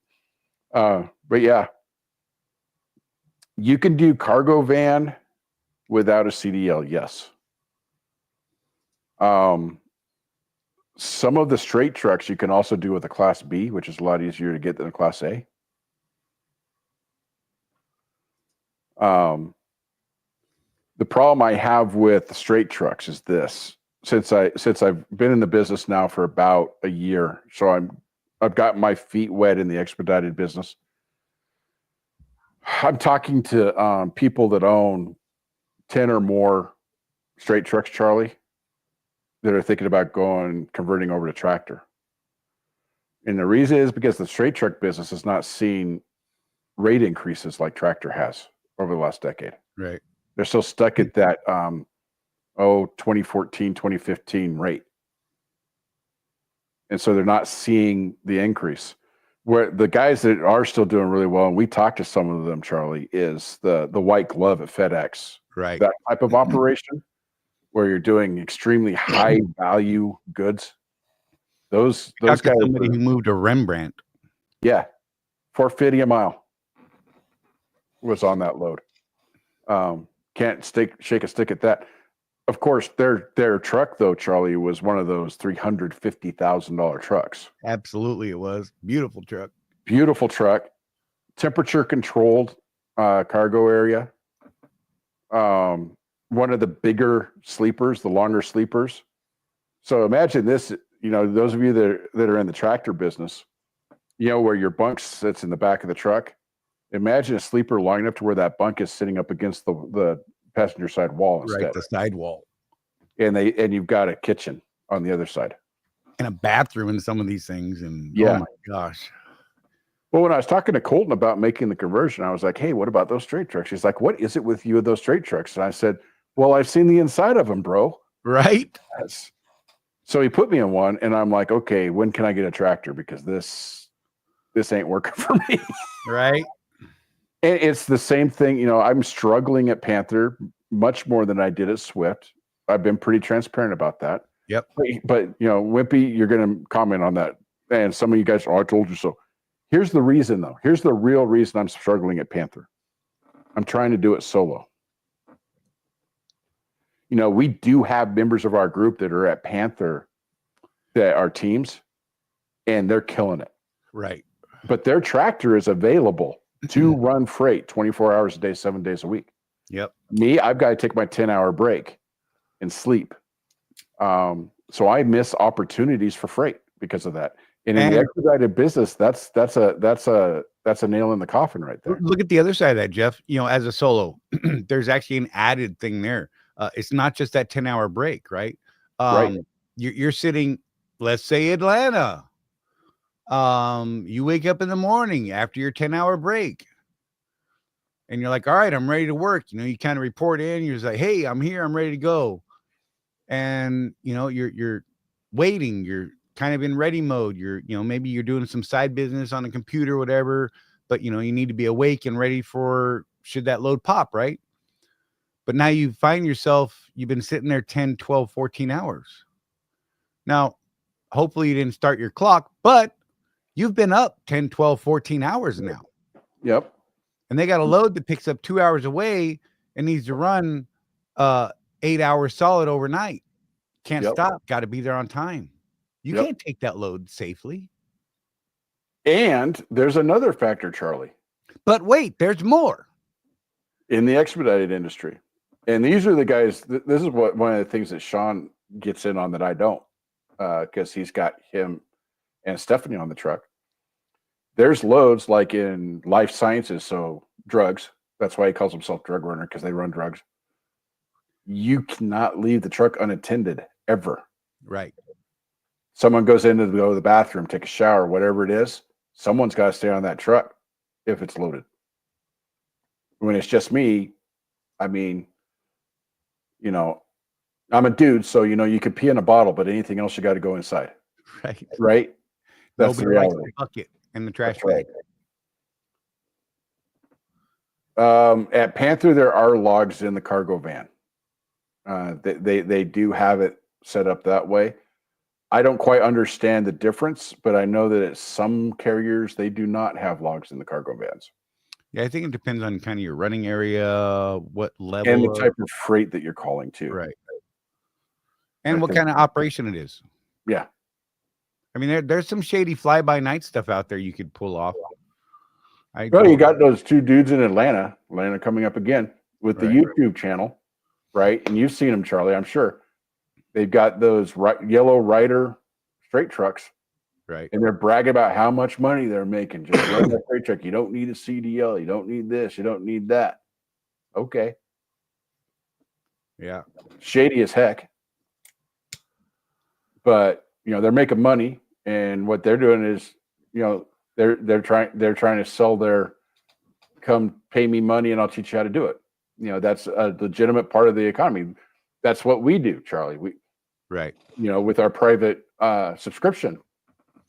yeah. You can do cargo van without a CDL, yes. Some of the straight trucks you can also do with a Class B, which is a lot easier to get than a Class A. The problem I have with the straight trucks is this. Since I've been in the business now for about a year, so I've got my feet wet in the expedited business. I'm talking to people that own 10 or more straight trucks, Charlie, that are thinking about converting over to tractor. And the reason is because the straight truck business has not seen rate increases like tractor has over the last decade. Right. They're still stuck at that 2014, 2015 rate. And so they're not seeing the increase. Where the guys that are still doing really well, and we talked to some of them, Charlie, is the white glove at FedEx. Right. That type of operation where you're doing extremely high value goods. Those guys. Somebody who moved to Rembrandt. Yeah. $4.50 a mile was on that load. Can't shake a stick at that. Of course, their truck, though, Charlie, was one of those $350,000 trucks. Absolutely, it was. Beautiful truck. Beautiful truck. Temperature controlled cargo area. One of the bigger sleepers, the longer sleepers. So imagine this, those of you that are in the tractor business, where your bunk sits in the back of the truck. Imagine a sleeper long enough to where that bunk is sitting up against the passenger side wall instead. Right, the sidewall. And you've got a kitchen on the other side. in a bathroom in some of these things. And Yeah. oh my gosh. Well, when I was talking to Colton about making the conversion, I was like, hey, what about those straight trucks? He's like, what is it with you and those straight trucks? And I said, well, I've seen the inside of them, bro. Right. Yes. So he put me in one, and I'm like, okay, when can I get a tractor? Because this ain't working for me. Right. And it's the same thing. You know, I'm struggling at Panther much more than I did at Swift. I've been pretty transparent about that. Yep. But you know, Wimpy, you're going to comment on that. And some of you guys, oh, I told you so. Here's the reason, though. Here's the real reason I'm struggling at Panther. I'm trying to do it solo. You know, we do have members of our group that are at Panther that are teams, and they're killing it. Right. But their tractor is available to run freight 24 hours a day, 7 days a week. Yep. Me, I've got to take my 10-hour break and sleep. So I miss opportunities for freight because of that. And in the expedited business, that's a nail in the coffin right there. Look at the other side of that, Jeff. You know, as a solo, there's actually an added thing there. It's not just that 10-hour break, right? Right. You're sitting, let's say Atlanta. You wake up in the morning after your 10-hour break, and you're like, all right, I'm ready to work. You know, you kind of report in, you're just like, hey, I'm here, I'm ready to go. And you know, you're waiting, you're kind of in ready mode. You're, you know, maybe you're doing some side business on a computer, whatever, but you know, you need to be awake and ready for should that load pop, right? But now you find yourself, you've been sitting there 10, 12, 14 hours. Now, hopefully you didn't start your clock, but you've been up 10, 12, 14 hours now. Yep. And they got a load that picks up 2 hours away and needs to run 8 hours solid overnight. Can't stop. Got to be there on time. You can't take that load safely. And there's another factor, Charlie. But wait, there's more. In the expedited industry. And these are the guys, this is what one of the things that Sean gets in on that I don't, because he's got him and Stephanie on the truck. There's loads like in life sciences, so drugs. That's why he calls himself drug runner, because they run drugs. You cannot leave the truck unattended ever. Right. Someone goes in to go to the bathroom, take a shower, whatever it is, someone's got to stay on that truck if it's loaded. When it's just me, I mean, you know, I'm a dude, so, you know, you could pee in a bottle, but anything else, you got to go inside. Right. Right. That's Nobody the likes reality. the bucket and the trash That's bag. right. At Panther, there are logs in the cargo van. They do have it set up that way. I don't quite understand the difference, but I know that at some carriers, they do not have logs in the cargo vans. Yeah, I think it depends on kind of your running area, what level, And the type of freight that you're calling to. right, and what kind of operation it is. Yeah. I mean, there's some shady fly-by-night stuff out there you could pull off. Well, you got those two dudes in Atlanta coming up again with the Right. YouTube channel, right? And you've seen them, Charlie, I'm sure. They've got those yellow Ryder straight trucks. Right. And they're bragging about how much money they're making. Just run that freight truck. You don't need a CDL. You don't need this. You don't need that. Okay. Yeah. Shady as heck. But, you know, they're making money. And what they're doing is, you know, they're trying to sell their come pay me money and I'll teach you how to do it. You know, that's a legitimate part of the economy. That's what we do, Charlie. Right. You know, with our private subscription,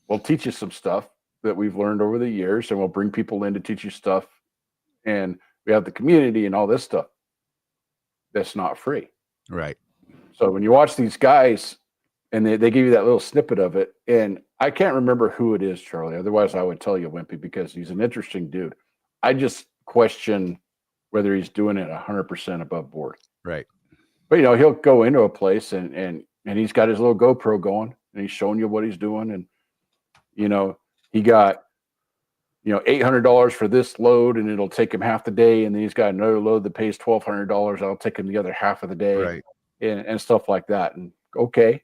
we'll teach you some stuff that we've learned over the years, and we'll bring people in to teach you stuff. And we have the community and all this stuff that's not free. Right. So when you watch these guys and they give you that little snippet of it, and I can't remember who it is, Charlie. Otherwise, I would tell you, Wimpy, because he's an interesting dude. I just question whether he's doing it 100% above board. Right. But, you know, he'll go into a place and he's got his little GoPro going and he's showing you what he's doing. And, you know, he got, you know, $800 for this load and it'll take him half the day. And then he's got another load that pays $1,200. I'll take him the other half of the day. Right. And stuff like that. And okay.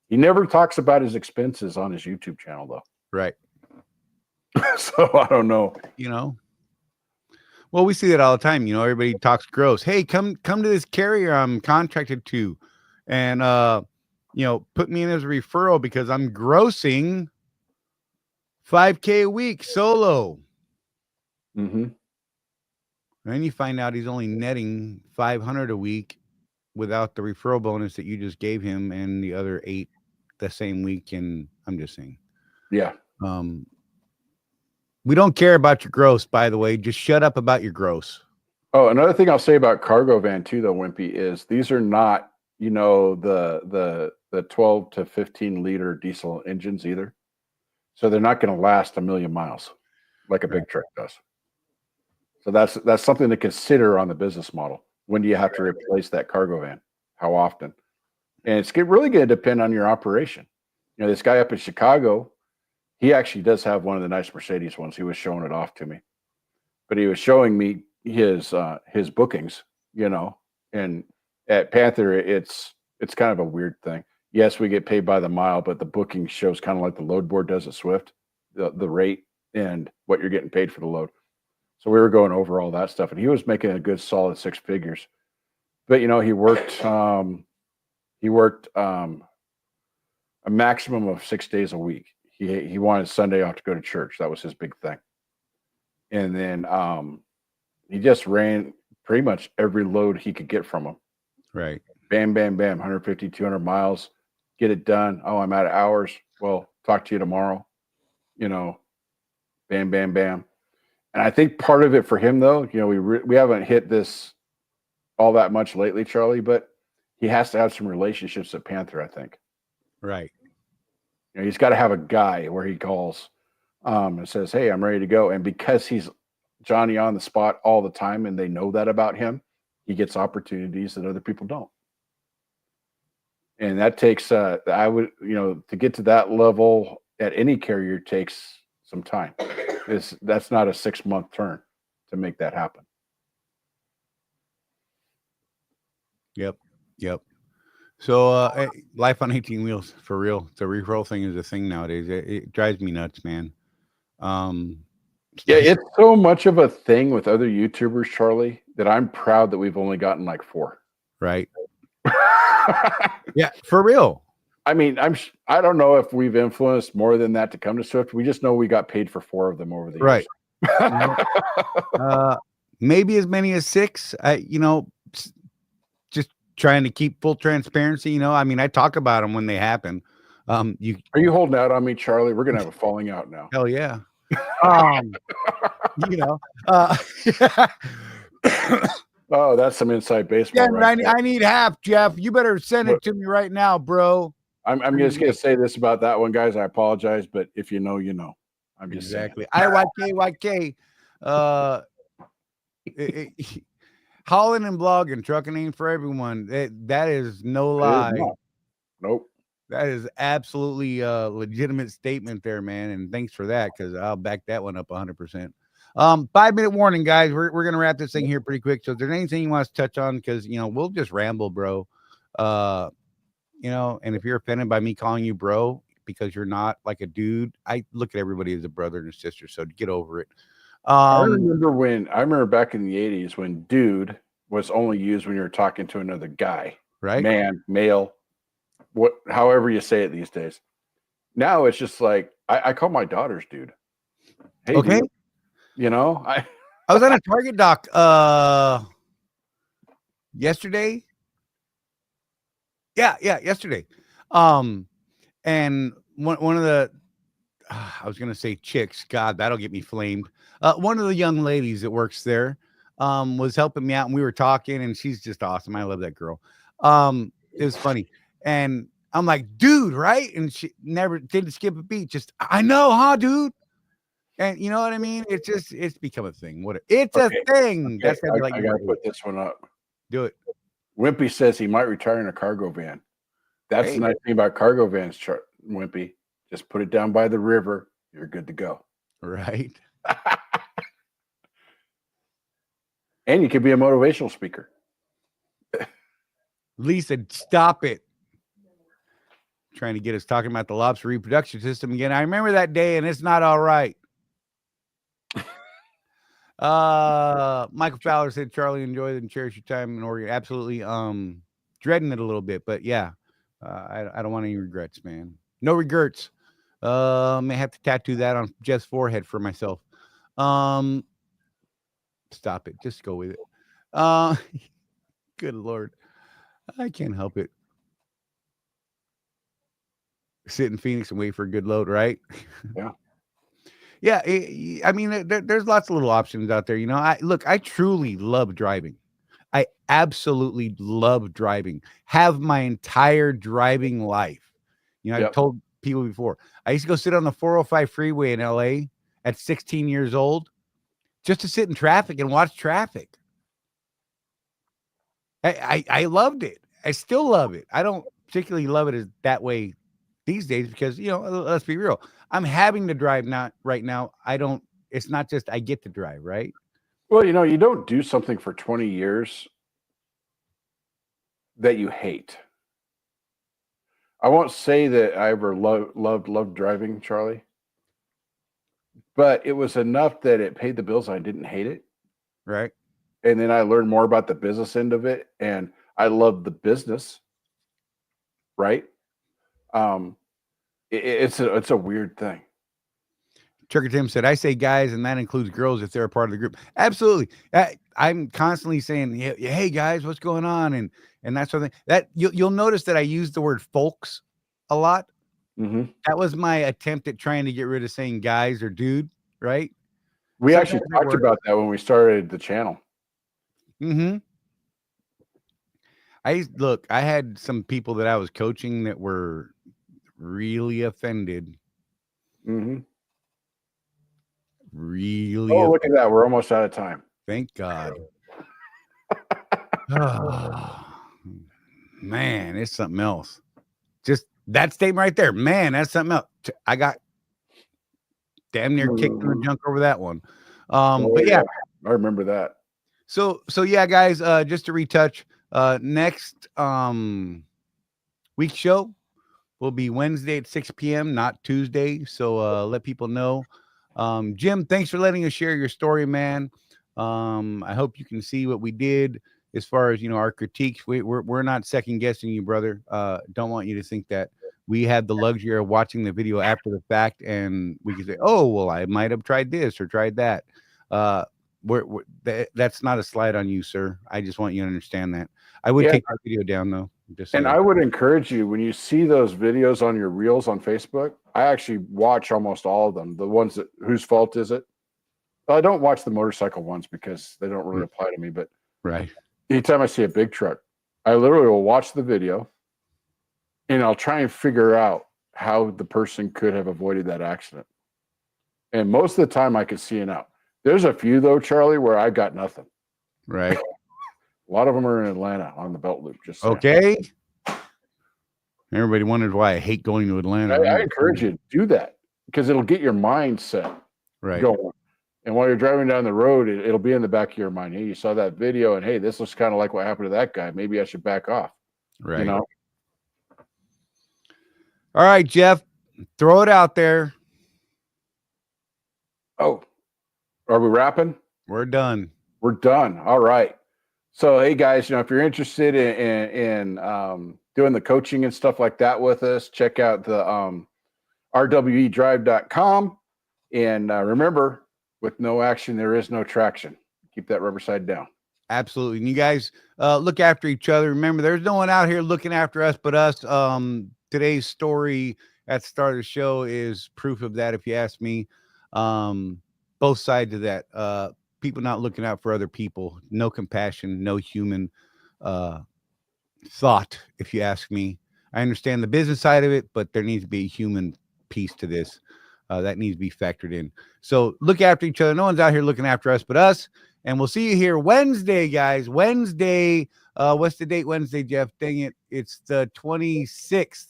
He never talks about his expenses on his YouTube channel, though. Right. So I don't know. You know, well, we see that all the time. You know, everybody talks gross. Hey, come to this carrier I'm contracted to, and put me in as a referral because I'm grossing $5K a week solo. Mm-hmm. And then you find out he's only netting $500 a week without the referral bonus that you just gave him and the other 8 the same week. And I'm just saying, Yeah. we don't care about your gross, by the way. Just shut up about your gross. Oh, another thing I'll say about cargo van too, though, Wimpy, is these are not, the 12 to 15 liter diesel engines either. So they're not going to last 1,000,000 miles like a big truck does. So that's something to consider on the business model. When do you have to replace that cargo van? How often? And it's really going to depend on your operation. This guy up in Chicago, he actually does have one of the nice Mercedes ones. He was showing it off to me, but he was showing me his bookings, and at Panther, it's kind of a weird thing. Yes, we get paid by the mile, but the booking shows kind of like the load board does at Swift, the rate and what you're getting paid for the load. So we were going over all that stuff, and he was making a good solid 6 figures. But he worked a maximum of 6 days a week. He wanted Sunday off to go to church. That was his big thing. And then he just ran pretty much every load he could get from him. Right. Bam, bam, bam, 150, 200 miles, get it done. Oh, I'm out of hours. Well, talk to you tomorrow. Bam, bam, bam. And I think part of it for him, though, we haven't hit this all that much lately, Charlie, but he has to have some relationships at Panther, I think. Right. He's got to have a guy where he calls and says, hey, I'm ready to go. And because he's Johnny on the spot all the time and they know that about him, he gets opportunities that other people don't. And that takes, to get to that level at any carrier takes some time. That's not a 6-month turn to make that happen. Yep. So life on 18 wheels, for real. The referral thing is a thing nowadays. It drives me nuts, man. Yeah, it's so much of a thing with other YouTubers, Charlie, that I'm proud that we've only gotten like 4. Right. Yeah, for real. I mean, I don't know if we've influenced more than that to come to Swift. We just know we got paid for 4 of them over the years. Right. Maybe as many as 6. Just trying to keep full transparency. I mean, I talk about them when they happen. Are you holding out on me, Charlie? We're gonna have a falling out now. Hell yeah. Oh, that's some inside baseball. Yeah, right, I need half, Jeff. You better send it to me right now, bro. I'm just gonna say this about that one, guys. I apologize, but if you know, you know. I'm just exactly. IYK. Hauling and blogging, trucking ain't for everyone. That is no lie. Nope. That is absolutely a legitimate statement there, man. And thanks for that, because I'll back that one up 100%. 5-minute warning, guys. We're gonna wrap this thing here pretty quick. So if there's anything you want to touch on, because we'll just ramble, bro. And if you're offended by me calling you bro because you're not like a dude, I look at everybody as a brother and a sister. So get over it. I remember back in the 80s when dude was only used when you were talking to another guy, right? Man, male, however you say it these days. Now it's just like I call my daughters dude. Hey, okay. Dude. I was on a Target dock yesterday. Yeah, yesterday. And one of the I was gonna say chicks. God, that'll get me flamed. One of the young ladies that works there was helping me out, and we were talking, and she's just awesome. I love that girl. It was funny, and I'm like, dude, right? And she never didn't skip a beat. Just, I know, huh, dude? And you know what I mean? It's become a thing. It's a thing. Okay. That's gotta be like, I gotta put this one up. Do it. Wimpy says he might retire in a cargo van. That's the nice thing about cargo vans, Wimpy. Just put it down by the river. You're good to go. Right. And you could be a motivational speaker. Lisa, stop it. Trying to get us talking about the lobster reproduction system again. I remember that day, and it's not all right. Michael Fowler said, Charlie, enjoy and cherish your time in Oregon. Absolutely. Dreading it a little bit, but yeah. I don't want any regrets, man. No regrets. May have to tattoo that on Jeff's forehead for myself. Stop it. Just go with it. Uh, good Lord. I can't help it. Sit in Phoenix and wait for a good load, right? Yeah. Yeah. I mean, there's lots of little options out there. You know, I truly love driving. I absolutely love driving. Have my entire driving life. You know, I've Yep. told people before. I used to go sit on the 405 freeway in LA at 16 years old just to sit in traffic and watch traffic. I loved it. I still love it. I don't particularly love it as that way these days because, you know, let's be real. I'm having to drive right now. It's not just I get to drive, right? Well, you know, you don't do something for 20 years that you hate. I won't say that I ever loved driving, Charlie, but it was enough that it paid the bills. I didn't hate it. Right. And then I learned more about the business end of it, and I loved the business. Right. It's a weird thing. Trucker Tim said, I say guys, and that includes girls if they're a part of the group. Absolutely. I'm constantly saying, hey guys, what's going on? And that sort of thing. That you'll notice that I use the word folks a lot. Mm-hmm. That was my attempt at trying to get rid of saying guys or dude, right? We Sometimes actually talked about that when we started the channel. Mm-hmm. I had some people that I was coaching that were really offended. Mm-hmm. Really. Oh, look at that. We're almost out of time. Thank God. Oh, man, it's something else. Just that statement right there. Man, that's something else. I got damn near kicked in the junk over that one. But yeah, I remember that. So yeah, guys, just to retouch, next week's show will be Wednesday at 6 p.m., not Tuesday. So let people know. Jim, thanks for letting us share your story, man. I hope you can see what we did as far as, you know, our critiques. We're not second guessing you, brother. Don't want you to think that we had the luxury of watching the video after the fact and we could say, oh, well, I might have tried this or tried that. That's not a slide on you, sir. I just want you to understand that. I would take that video down though. And I would encourage you, when you see those videos on your reels on Facebook, I actually watch almost all of them. The ones that whose fault is it? Well, I don't watch the motorcycle ones because they don't really apply to me. But right, anytime I see a big truck, I literally will watch the video and I'll try and figure out how the person could have avoided that accident. And most of the time I can see it out. There's a few though, Charlie, where I got nothing. Right. A lot of them are in Atlanta on the belt loop. Just saying. Okay. Everybody wondered why I hate going to Atlanta. I encourage you to do that because it'll get your mindset going. And while you're driving down the road, it'll be in the back of your mind. Hey, you saw that video, and hey, this looks kind of like what happened to that guy. Maybe I should back off. Right. You know. All right, Jeff, throw it out there. Oh, are we wrapping? We're done. We're done. All right. So, hey guys, you know, if you're interested in doing the coaching and stuff like that with us, check out the rwedrive.com. And remember, with no action, there is no traction. Keep that rubber side down. Absolutely. And you guys look after each other. Remember, there's no one out here looking after us but us. Today's story at the start of the show is proof of that, if you ask me. Both sides of that. People not looking out for other people. No compassion, no human thought, if you ask me. I understand the business side of it, but there needs to be a human piece to this. That needs to be factored in. So look after each other. No one's out here looking after us but us. And we'll see you here Wednesday, guys. Wednesday. What's the date Wednesday, Jeff? Dang it. It's the 26th.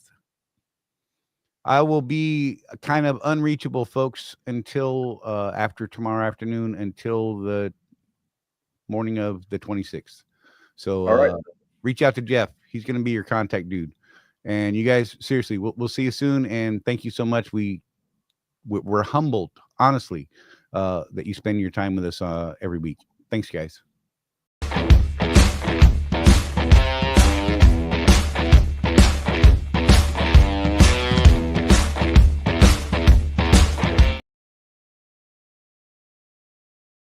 I will be kind of unreachable, folks, until after tomorrow afternoon, until the morning of the 26th. So all right. Reach out to Jeff. He's going to be your contact dude. And you guys, seriously, we'll see you soon. And thank you so much. We're humbled, honestly, that you spend your time with us every week. Thanks, guys.